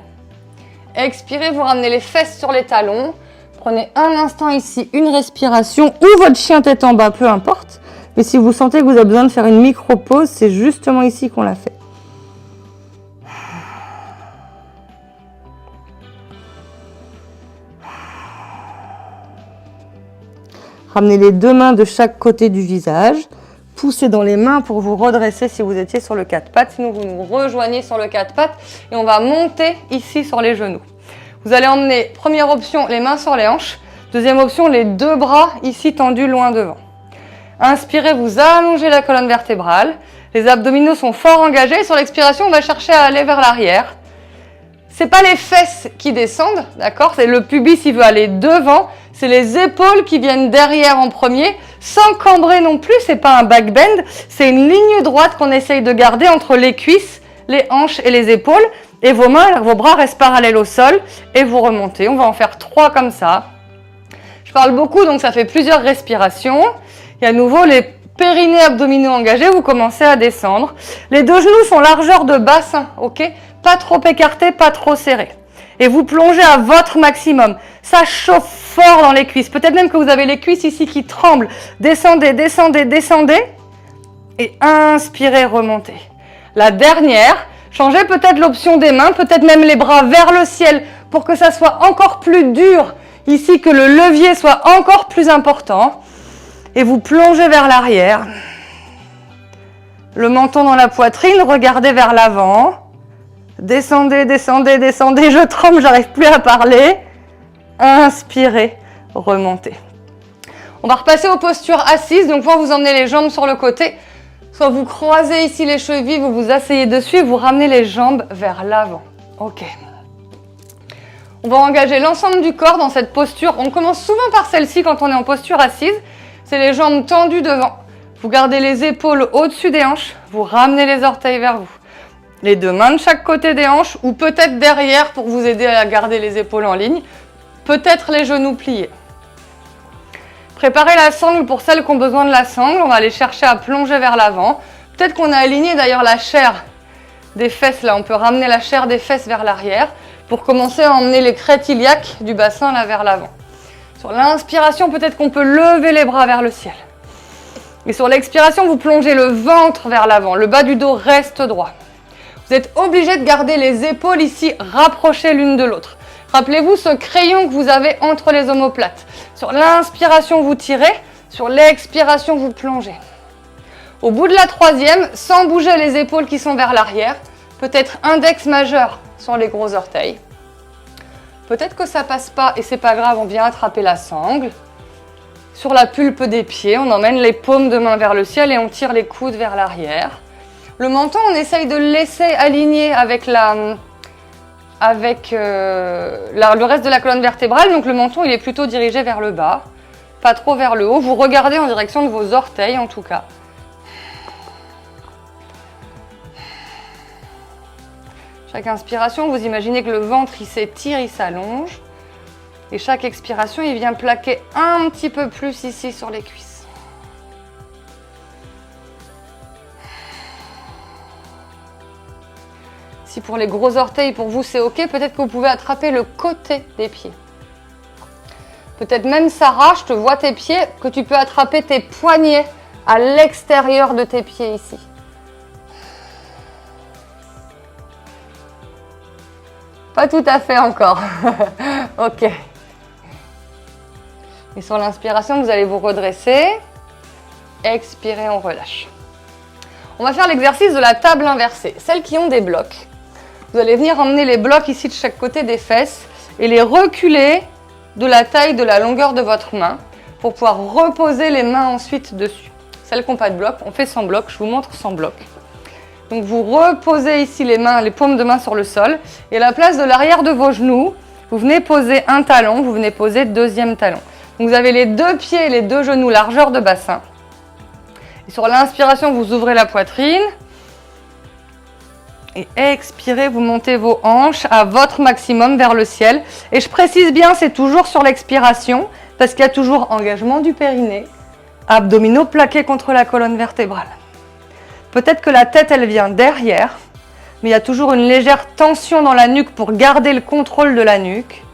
Expirez, vous ramenez les fesses sur les talons. Prenez un instant ici, une respiration ou votre chien tête en bas, peu importe. Mais si vous sentez que vous avez besoin de faire une micro-pause, c'est justement ici qu'on la fait. Ramenez les deux mains de chaque côté du visage. Poussez dans les mains pour vous redresser si vous étiez sur le 4 pattes. Sinon, vous nous rejoignez sur le 4 pattes et on va monter ici sur les genoux. Vous allez emmener, première option, les mains sur les hanches. Deuxième option, les deux bras ici tendus loin devant. Inspirez, vous allongez la colonne vertébrale. Les abdominaux sont fort engagés. Sur l'expiration, on va chercher à aller vers l'arrière. C'est pas les fesses qui descendent, d'accord? C'est le pubis, il veut aller devant. C'est les épaules qui viennent derrière en premier, sans cambrer non plus. C'est pas un back bend. C'est une ligne droite qu'on essaye de garder entre les cuisses, les hanches et les épaules. Et vos mains, vos bras restent parallèles au sol et vous remontez. On va en faire 3 comme ça. Je parle beaucoup, donc ça fait plusieurs respirations. Et à nouveau, les périnées abdominaux engagés, vous commencez à descendre. Les deux genoux sont largeur de bassin, ok? Pas trop écartés, pas trop serrés. Et vous plongez à votre maximum. Ça chauffe fort dans les cuisses. Peut-être même que vous avez les cuisses ici qui tremblent. Descendez, descendez, descendez. Et inspirez, remontez. La dernière, changez peut-être l'option des mains, peut-être même les bras vers le ciel pour que ça soit encore plus dur ici, que le levier soit encore plus important. Et vous plongez vers l'arrière. Le menton dans la poitrine, regardez vers l'avant. Descendez, descendez, descendez. Je tremble, j'arrive plus à parler. Inspirez, remontez. On va repasser aux postures assises. Donc, soit vous emmenez les jambes sur le côté, soit vous croisez ici les chevilles, vous vous asseyez dessus et vous ramenez les jambes vers l'avant. Ok. On va engager l'ensemble du corps dans cette posture. On commence souvent par celle-ci quand on est en posture assise. C'est les jambes tendues devant. Vous gardez les épaules au-dessus des hanches. Vous ramenez les orteils vers vous. Les deux mains de chaque côté des hanches ou peut-être derrière pour vous aider à garder les épaules en ligne. Peut-être les genoux pliés. Préparez la sangle pour celles qui ont besoin de la sangle. On va aller chercher à plonger vers l'avant. Peut-être qu'on a aligné d'ailleurs la chair des fesses. Là, on peut ramener la chair des fesses vers l'arrière pour commencer à emmener les crêtes iliaques du bassin là vers l'avant. Sur l'inspiration, peut-être qu'on peut lever les bras vers le ciel. Et sur l'expiration, vous plongez le ventre vers l'avant. Le bas du dos reste droit. Vous êtes obligé de garder les épaules ici rapprochées l'une de l'autre. Rappelez-vous ce crayon que vous avez entre les omoplates. Sur l'inspiration, vous tirez. Sur l'expiration, vous plongez. Au bout de la troisième, sans bouger les épaules qui sont vers l'arrière, peut-être index majeur sur les gros orteils. Peut-être que ça passe pas et c'est pas grave, on vient attraper la sangle. Sur la pulpe des pieds, on emmène les paumes de main vers le ciel et on tire les coudes vers l'arrière. Le menton, on essaye de le laisser aligné avec le reste de la colonne vertébrale. Donc le menton, il est plutôt dirigé vers le bas, pas trop vers le haut. Vous regardez en direction de vos orteils en tout cas. Chaque inspiration, vous imaginez que le ventre, il s'étire, il s'allonge. Et chaque expiration, il vient plaquer un petit peu plus ici sur les cuisses. Si pour les gros orteils, pour vous, c'est OK, peut-être que vous pouvez attraper le côté des pieds. Peut-être même, Sarah, je te vois tes pieds, que tu peux attraper tes poignets à l'extérieur de tes pieds ici. Pas tout à fait encore. Ok. Et sur l'inspiration, vous allez vous redresser. Expirez, on relâche. On va faire l'exercice de la table inversée. Celles qui ont des blocs. Vous allez venir emmener les blocs ici de chaque côté des fesses et les reculer de la taille, de la longueur de votre main pour pouvoir reposer les mains ensuite dessus. Celles qui n'ont pas de bloc, on fait sans bloc. Je vous montre sans bloc. Donc vous reposez ici les mains, les paumes de main sur le sol et à la place de l'arrière de vos genoux, vous venez poser un talon, vous venez poser deuxième talon. Donc vous avez les deux pieds et les deux genoux largeur de bassin. Et sur l'inspiration, vous ouvrez la poitrine et expirez, vous montez vos hanches à votre maximum vers le ciel. Et je précise bien, c'est toujours sur l'expiration parce qu'il y a toujours engagement du périnée, abdominaux plaqués contre la colonne vertébrale. Peut-être que la tête, elle vient derrière, mais il y a toujours une légère tension dans la nuque pour garder le contrôle de la nuque.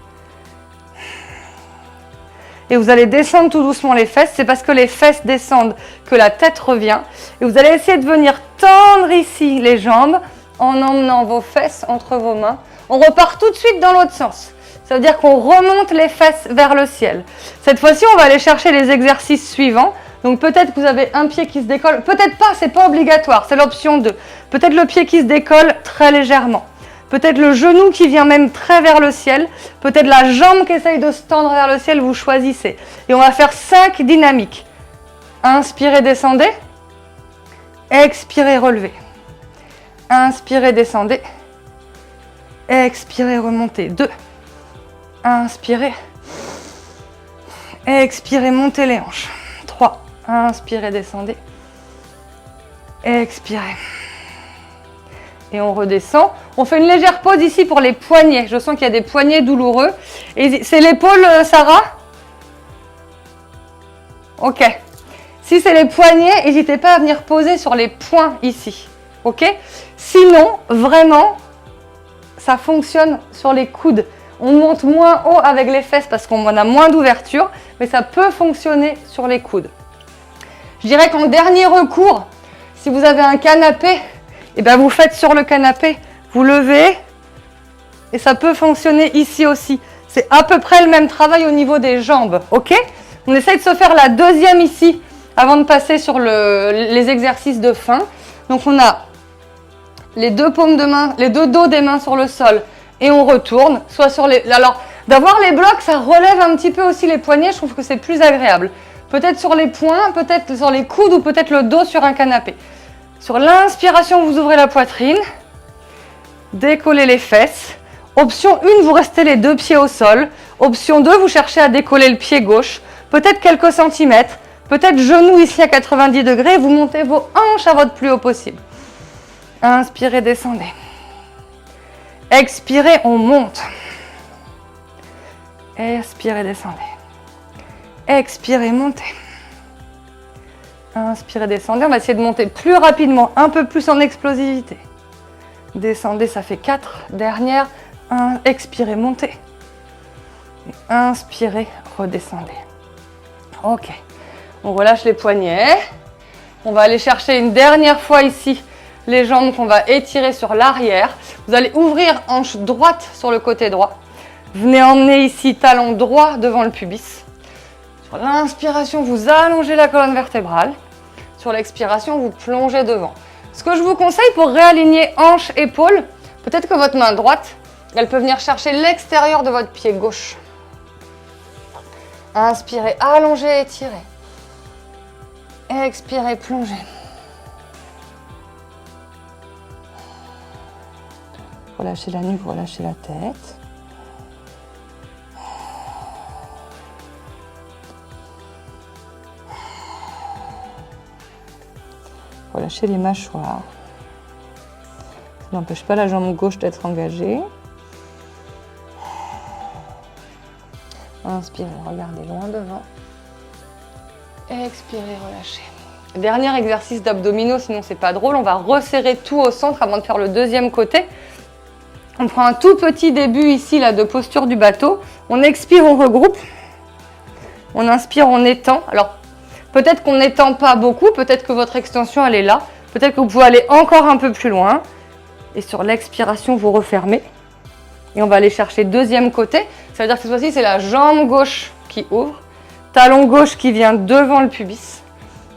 Et vous allez descendre tout doucement les fesses. C'est parce que les fesses descendent que la tête revient. Et vous allez essayer de venir tendre ici les jambes en emmenant vos fesses entre vos mains. On repart tout de suite dans l'autre sens. Ça veut dire qu'on remonte les fesses vers le ciel. Cette fois-ci, on va aller chercher les exercices suivants. Donc peut-être que vous avez un pied qui se décolle, peut-être pas, c'est pas obligatoire, c'est l'option 2. Peut-être le pied qui se décolle très légèrement. Peut-être le genou qui vient même très vers le ciel. Peut-être la jambe qui essaye de se tendre vers le ciel, vous choisissez. Et on va faire 5 dynamiques. Inspirez, descendez. Expirez, relevez. Inspirez, descendez. Expirez, remontez. 2. Inspirez. Expirez, montez les hanches. 3. Inspirez, descendez. Expirez. Et on redescend. On fait une légère pause ici pour les poignets. Je sens qu'il y a des poignets douloureux. Et c'est l'épaule, Sarah? Ok. Si c'est les poignets, n'hésitez pas à venir poser sur les poings ici. Ok? Sinon, vraiment, ça fonctionne sur les coudes. On monte moins haut avec les fesses parce qu'on a moins d'ouverture, mais ça peut fonctionner sur les coudes. Je dirais qu'en dernier recours, si vous avez un canapé, eh bien vous faites sur le canapé, vous levez et ça peut fonctionner ici aussi. C'est à peu près le même travail au niveau des jambes, ok? On essaye de se faire la deuxième ici avant de passer sur les exercices de fin. Donc on a les deux paumes de main, les deux dos des mains sur le sol et on retourne, soit sur les... Alors, d'avoir les blocs, ça relève un petit peu aussi les poignets, je trouve que c'est plus agréable. Peut-être sur les poings, peut-être sur les coudes ou peut-être le dos sur un canapé. Sur l'inspiration, vous ouvrez la poitrine, décollez les fesses. Option 1, vous restez les deux pieds au sol. Option 2, vous cherchez à décoller le pied gauche, peut-être quelques centimètres, peut-être genou ici à 90 degrés, vous montez vos hanches à votre plus haut possible. Inspirez, descendez. Expirez, on monte. Expirez, descendez. Expirez, montez. Inspirez, descendez. On va essayer de monter plus rapidement, un peu plus en explosivité. Descendez, ça fait 4. Dernière. Expirez, montez. Inspirez, redescendez. Ok. On relâche les poignets. On va aller chercher une dernière fois ici les jambes qu'on va étirer sur l'arrière. Vous allez ouvrir hanche droite sur le côté droit. Venez emmener ici talon droit devant le pubis. Sur l'inspiration, vous allongez la colonne vertébrale. Sur l'expiration, vous plongez devant. Ce que je vous conseille pour réaligner hanche, épaule, peut-être que votre main droite, elle peut venir chercher l'extérieur de votre pied gauche. Inspirez, allongez, étirez. Expirez, plongez. Relâchez la nuque, relâchez la tête. Relâchez les mâchoires. Ça n'empêche pas la jambe gauche d'être engagée. Inspirez, regardez loin devant. Expirez, relâchez. Dernier exercice d'abdominaux, sinon c'est pas drôle. On va resserrer tout au centre avant de faire le deuxième côté. On prend un tout petit début ici là, de posture du bateau. On expire, on regroupe. On inspire, on étend. Alors, peut-être qu'on n'étend pas beaucoup. Peut-être que votre extension, elle est là. Peut-être que vous pouvez aller encore un peu plus loin. Et sur l'expiration, vous refermez. Et on va aller chercher deuxième côté. Ça veut dire que cette fois-ci, c'est la jambe gauche qui ouvre. Talon gauche qui vient devant le pubis.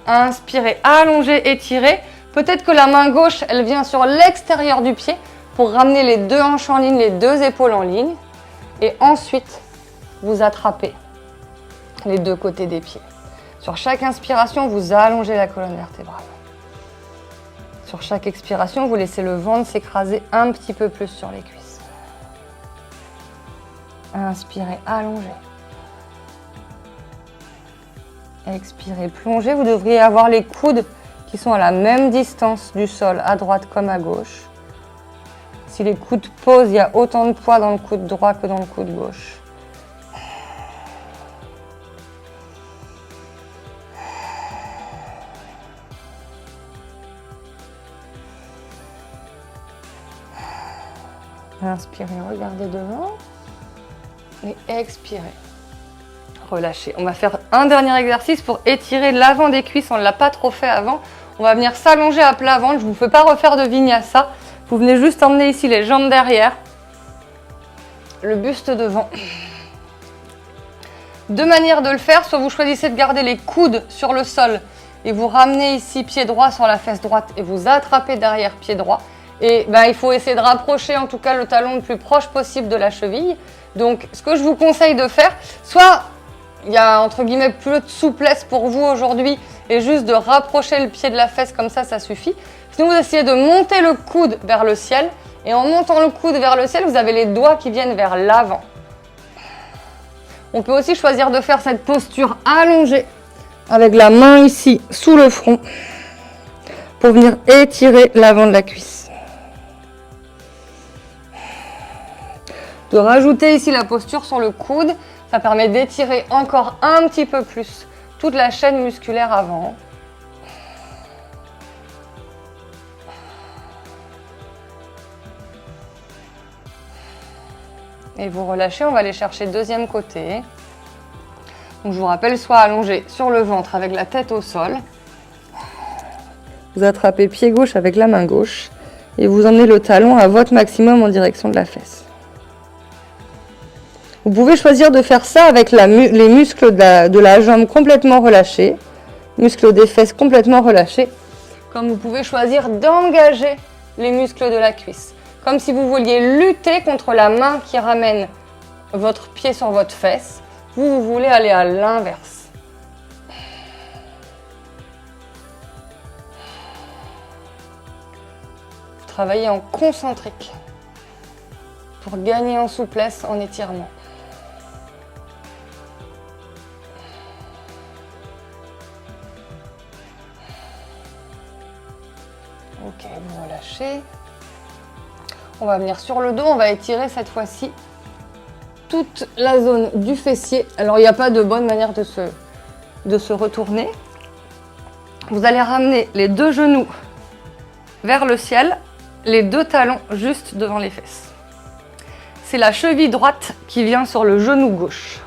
Inspirez, allongez, étirez. Peut-être que la main gauche, elle vient sur l'extérieur du pied pour ramener les deux hanches en ligne, les deux épaules en ligne. Et ensuite, vous attrapez les deux côtés des pieds. Sur chaque inspiration, vous allongez la colonne vertébrale. Sur chaque expiration, vous laissez le ventre s'écraser un petit peu plus sur les cuisses. Inspirez, allongez. Expirez, plongez. Vous devriez avoir les coudes qui sont à la même distance du sol, à droite comme à gauche. Si les coudes posent, il y a autant de poids dans le coude droit que dans le coude gauche. Inspirez, regardez devant. Et expirez. Relâchez. On va faire un dernier exercice pour étirer l'avant des cuisses. On ne l'a pas trop fait avant. On va venir s'allonger à plat ventre. Je ne vous fais pas refaire de vinyasa. Vous venez juste emmener ici les jambes derrière. Le buste devant. Deux manières de le faire. Soit vous choisissez de garder les coudes sur le sol et vous ramenez ici pied droit sur la fesse droite et vous attrapez derrière pied droit. Et il faut essayer de rapprocher en tout cas le talon le plus proche possible de la cheville. Donc ce que je vous conseille de faire, soit il y a entre guillemets plus de souplesse pour vous aujourd'hui et juste de rapprocher le pied de la fesse comme ça suffit. Sinon vous essayez de monter le coude vers le ciel et en montant le coude vers le ciel, vous avez les doigts qui viennent vers l'avant. On peut aussi choisir de faire cette posture allongée avec la main ici sous le front pour venir étirer l'avant de la cuisse. De rajouter ici la posture sur le coude, ça permet d'étirer encore un petit peu plus toute la chaîne musculaire avant. Et vous relâchez, on va aller chercher le deuxième côté. Donc je vous rappelle, soit allongé sur le ventre avec la tête au sol. Vous attrapez pied gauche avec la main gauche et vous emmenez le talon à votre maximum en direction de la fesse. Vous pouvez choisir de faire ça avec les muscles de la jambe complètement relâchés, muscles des fesses complètement relâchés, comme vous pouvez choisir d'engager les muscles de la cuisse, comme si vous vouliez lutter contre la main qui ramène votre pied sur votre fesse. Vous voulez aller à l'inverse. Vous travaillez en concentrique. pour gagner en souplesse en étirement. Ok, vous relâchez. On va venir sur le dos, on va étirer cette fois-ci toute la zone du fessier. Alors, il n'y a pas de bonne manière de se retourner. Vous allez ramener les deux genoux vers le ciel, les deux talons juste devant les fesses. C'est la cheville droite qui vient sur le genou gauche.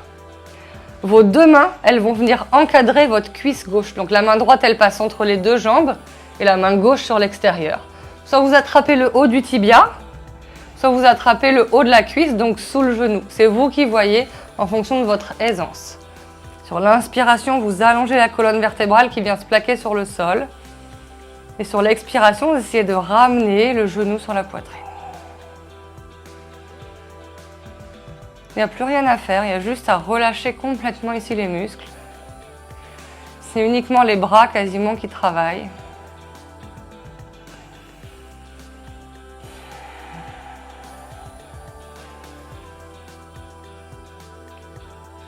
Vos deux mains, elles vont venir encadrer votre cuisse gauche. Donc la main droite, elle passe entre les deux jambes et la main gauche sur l'extérieur. Soit vous attrapez le haut du tibia, soit vous attrapez le haut de la cuisse, donc sous le genou. C'est vous qui voyez en fonction de votre aisance. Sur l'inspiration, vous allongez la colonne vertébrale qui vient se plaquer sur le sol. Et sur l'expiration, vous essayez de ramener le genou sur la poitrine. Il n'y a plus rien à faire, il y a juste à relâcher complètement ici les muscles. C'est uniquement les bras quasiment qui travaillent.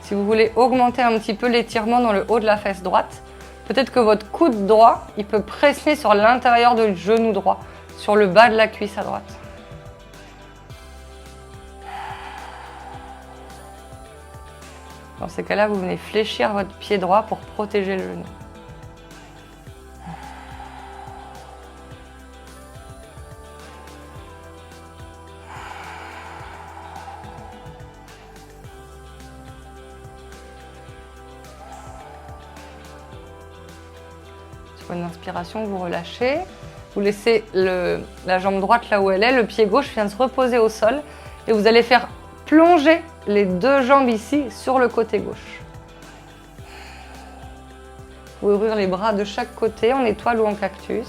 Si vous voulez augmenter un petit peu l'étirement dans le haut de la fesse droite, peut-être que votre coude droit, il peut presser sur l'intérieur du genou droit, sur le bas de la cuisse à droite. Dans ces cas-là, vous venez fléchir votre pied droit pour protéger le genou. Sur une inspiration, vous relâchez. Vous laissez la jambe droite là où elle est, le pied gauche vient se reposer au sol et vous allez faire plonger les deux jambes ici sur le côté gauche. Vous pouvez ouvrir les bras de chaque côté en étoile ou en cactus.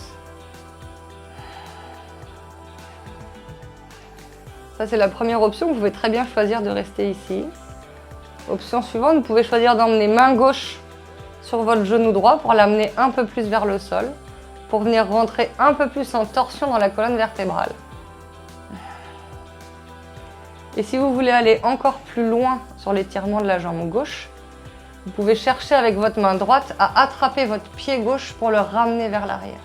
Ça, c'est la première option. Vous pouvez très bien choisir de rester ici. Option suivante, vous pouvez choisir d'emmener main gauche sur votre genou droit pour l'amener un peu plus vers le sol, pour venir rentrer un peu plus en torsion dans la colonne vertébrale. Et si vous voulez aller encore plus loin sur l'étirement de la jambe gauche, vous pouvez chercher avec votre main droite à attraper votre pied gauche pour le ramener vers l'arrière.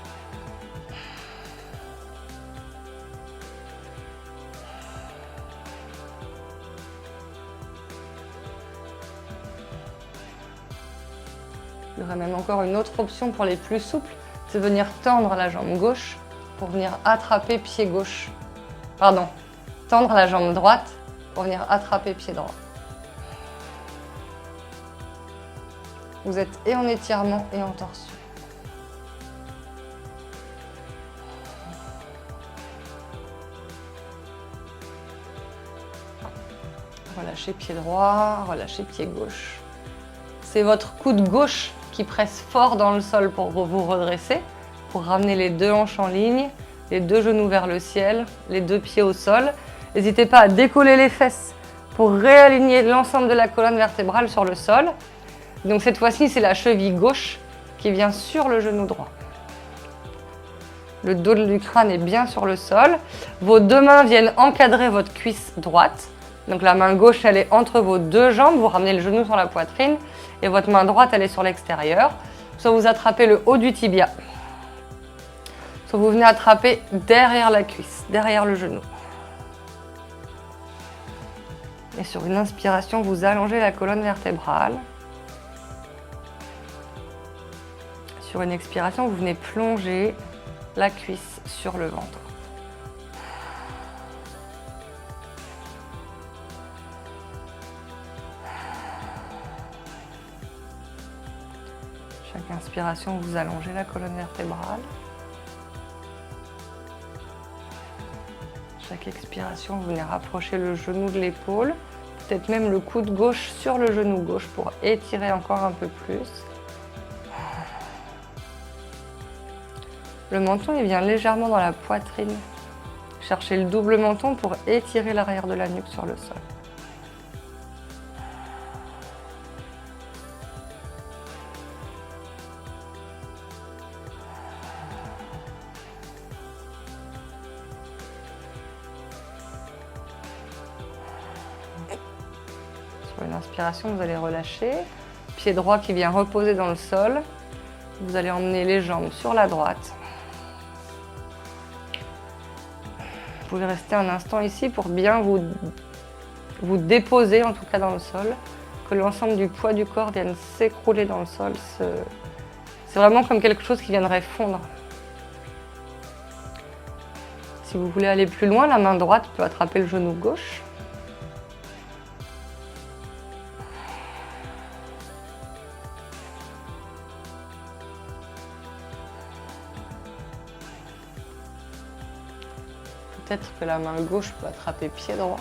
Il y aurait même encore une autre option pour les plus souples, c'est venir tendre la jambe gauche pour venir attraper pied gauche. Pardon, tendre la jambe droite pour venir attraper pied droit. Vous êtes et en étirement et en torsion. Relâchez pied droit, relâchez pied gauche. C'est votre coude gauche qui presse fort dans le sol pour vous redresser, pour ramener les deux hanches en ligne, les deux genoux vers le ciel, les deux pieds au sol. N'hésitez pas à décoller les fesses pour réaligner l'ensemble de la colonne vertébrale sur le sol. Donc cette fois-ci, c'est la cheville gauche qui vient sur le genou droit. Le dos du crâne est bien sur le sol. Vos deux mains viennent encadrer votre cuisse droite. Donc la main gauche, elle est entre vos deux jambes. Vous ramenez le genou sur la poitrine. Et votre main droite, elle est sur l'extérieur. Soit vous attrapez le haut du tibia. Soit vous venez attraper derrière la cuisse, derrière le genou. Et sur une inspiration, vous allongez la colonne vertébrale. Sur une expiration, vous venez plonger la cuisse sur le ventre. Chaque inspiration, vous allongez la colonne vertébrale. Chaque expiration, vous venez rapprocher le genou de l'épaule, peut-être même le coude gauche sur le genou gauche pour étirer encore un peu plus. Le menton, il vient légèrement dans la poitrine. Cherchez le double menton pour étirer l'arrière de la nuque sur le sol. Sur une inspiration, vous allez relâcher. Pied droit qui vient reposer dans le sol. Vous allez emmener les jambes sur la droite. Vous pouvez rester un instant ici pour bien vous déposer, en tout cas dans le sol, que l'ensemble du poids du corps vienne s'écrouler dans le sol. C'est vraiment comme quelque chose qui viendrait fondre. Si vous voulez aller plus loin, la main droite peut attraper le genou gauche. Peut-être que la main gauche peut attraper pied droit.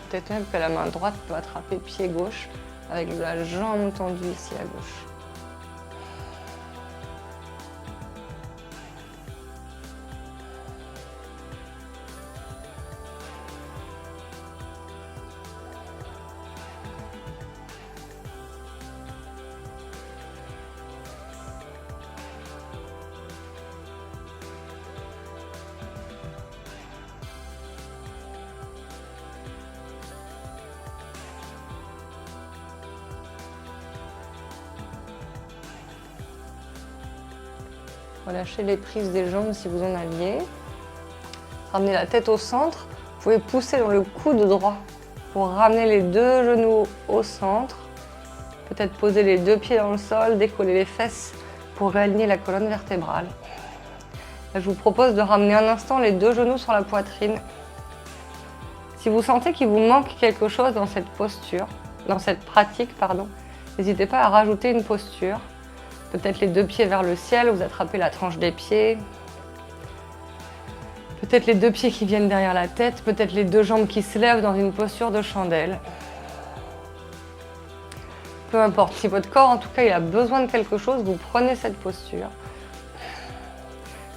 Peut-être même que la main droite peut attraper pied gauche avec la jambe tendue ici à gauche. Relâchez les prises des jambes si vous en aviez. Ramenez la tête au centre. Vous pouvez pousser dans le coude droit pour ramener les deux genoux au centre. Peut-être poser les deux pieds dans le sol, décoller les fesses pour réaligner la colonne vertébrale. Là, je vous propose de ramener un instant les deux genoux sur la poitrine. Si vous sentez qu'il vous manque quelque chose dans cette posture, dans cette pratique, pardon, n'hésitez pas à rajouter une posture. Peut-être les deux pieds vers le ciel, vous attrapez la tranche des pieds. Peut-être les deux pieds qui viennent derrière la tête, peut-être les deux jambes qui se lèvent dans une posture de chandelle. Peu importe, si votre corps en tout cas il a besoin de quelque chose, vous prenez cette posture.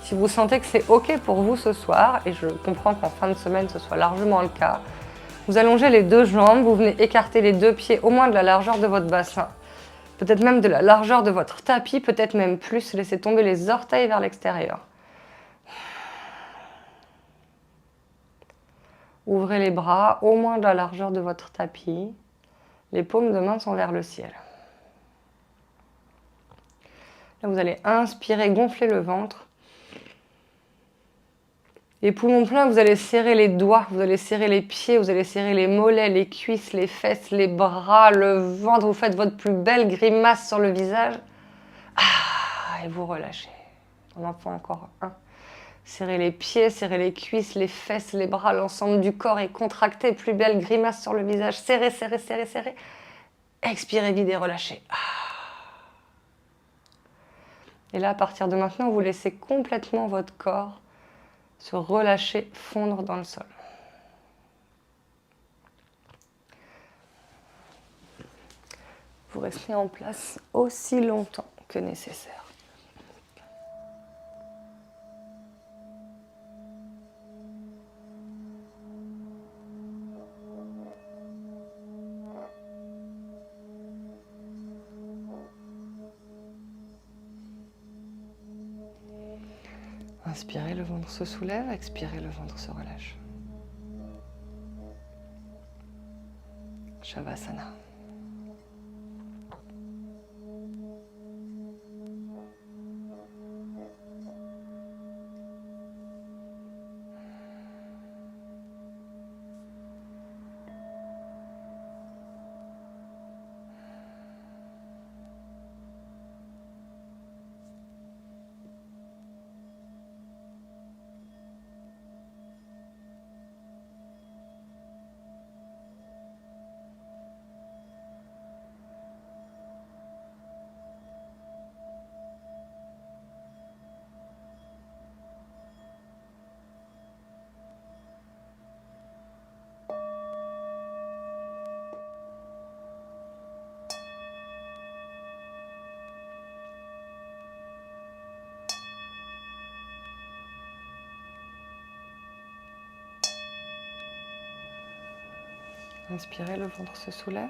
Si vous sentez que c'est ok pour vous ce soir, et je comprends qu'en fin de semaine ce soit largement le cas, vous allongez les deux jambes, vous venez écarter les deux pieds au moins de la largeur de votre bassin. Peut-être même de la largeur de votre tapis, peut-être même plus. Laissez tomber les orteils vers l'extérieur. Ouvrez les bras, au moins de la largeur de votre tapis. Les paumes de main sont vers le ciel. Là, vous allez inspirer, gonfler le ventre. Et poumons pleins, vous allez serrer les doigts, vous allez serrer les pieds, vous allez serrer les mollets, les cuisses, les fesses, les bras, le ventre. Vous faites votre plus belle grimace sur le visage. Et vous relâchez. On en fait encore un. Serrez les pieds, serrez les cuisses, les fesses, les bras, l'ensemble du corps est contracté. Plus belle grimace sur le visage. Serrez, serrez, serrez, serrez. Expirez, videz, relâchez. Et là, à partir de maintenant, vous laissez complètement votre corps se relâcher, fondre dans le sol. Vous restez en place aussi longtemps que nécessaire. Inspirez, le ventre se soulève, expirez, le ventre se relâche. Shavasana. Inspirez, le ventre se soulève.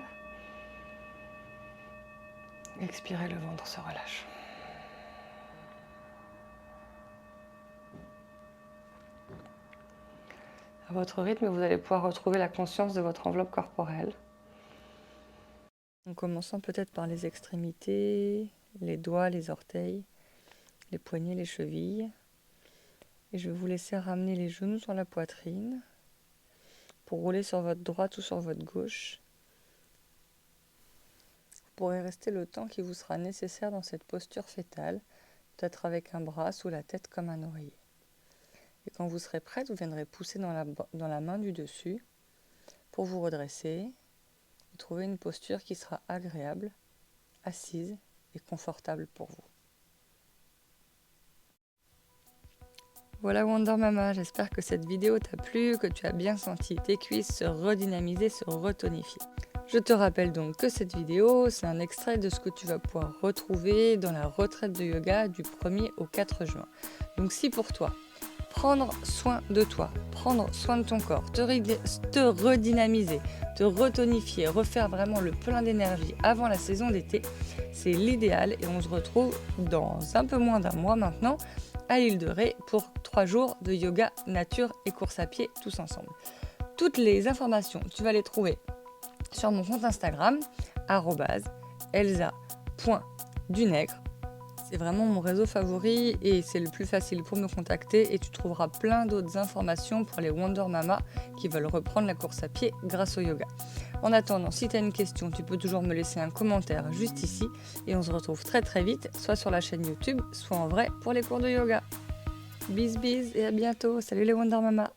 Expirez, le ventre se relâche. À votre rythme, vous allez pouvoir retrouver la conscience de votre enveloppe corporelle. En commençant peut-être par les extrémités, les doigts, les orteils, les poignets, les chevilles. Et je vais vous laisser ramener les genoux sur la poitrine pour rouler sur votre droite ou sur votre gauche. Vous pourrez rester le temps qui vous sera nécessaire dans cette posture fétale, peut-être avec un bras sous la tête comme un oreiller. Et quand vous serez prête, vous viendrez pousser dans la main du dessus pour vous redresser et trouver une posture qui sera agréable, assise et confortable pour vous. Voilà Wonder Mama, j'espère que cette vidéo t'a plu, que tu as bien senti tes cuisses se redynamiser, se retonifier. Je te rappelle donc que cette vidéo, c'est un extrait de ce que tu vas pouvoir retrouver dans la retraite de yoga du 1er au 4 juin. Donc si pour toi, prendre soin de toi, prendre soin de ton corps, te redynamiser, te retonifier, refaire vraiment le plein d'énergie avant la saison d'été, c'est l'idéal et on se retrouve dans un peu moins d'un mois maintenant à l'île de Ré pour 3 jours de yoga, nature et course à pied tous ensemble. Toutes les informations, tu vas les trouver sur mon compte Instagram, @elsa.dunègre. C'est vraiment mon réseau favori et c'est le plus facile pour me contacter et tu trouveras plein d'autres informations pour les Wonder Mama qui veulent reprendre la course à pied grâce au yoga. En attendant, si tu as une question, tu peux toujours me laisser un commentaire juste ici et on se retrouve très très vite, soit sur la chaîne YouTube, soit en vrai pour les cours de yoga. Bis bis et à bientôt. Salut les Wonder Mama.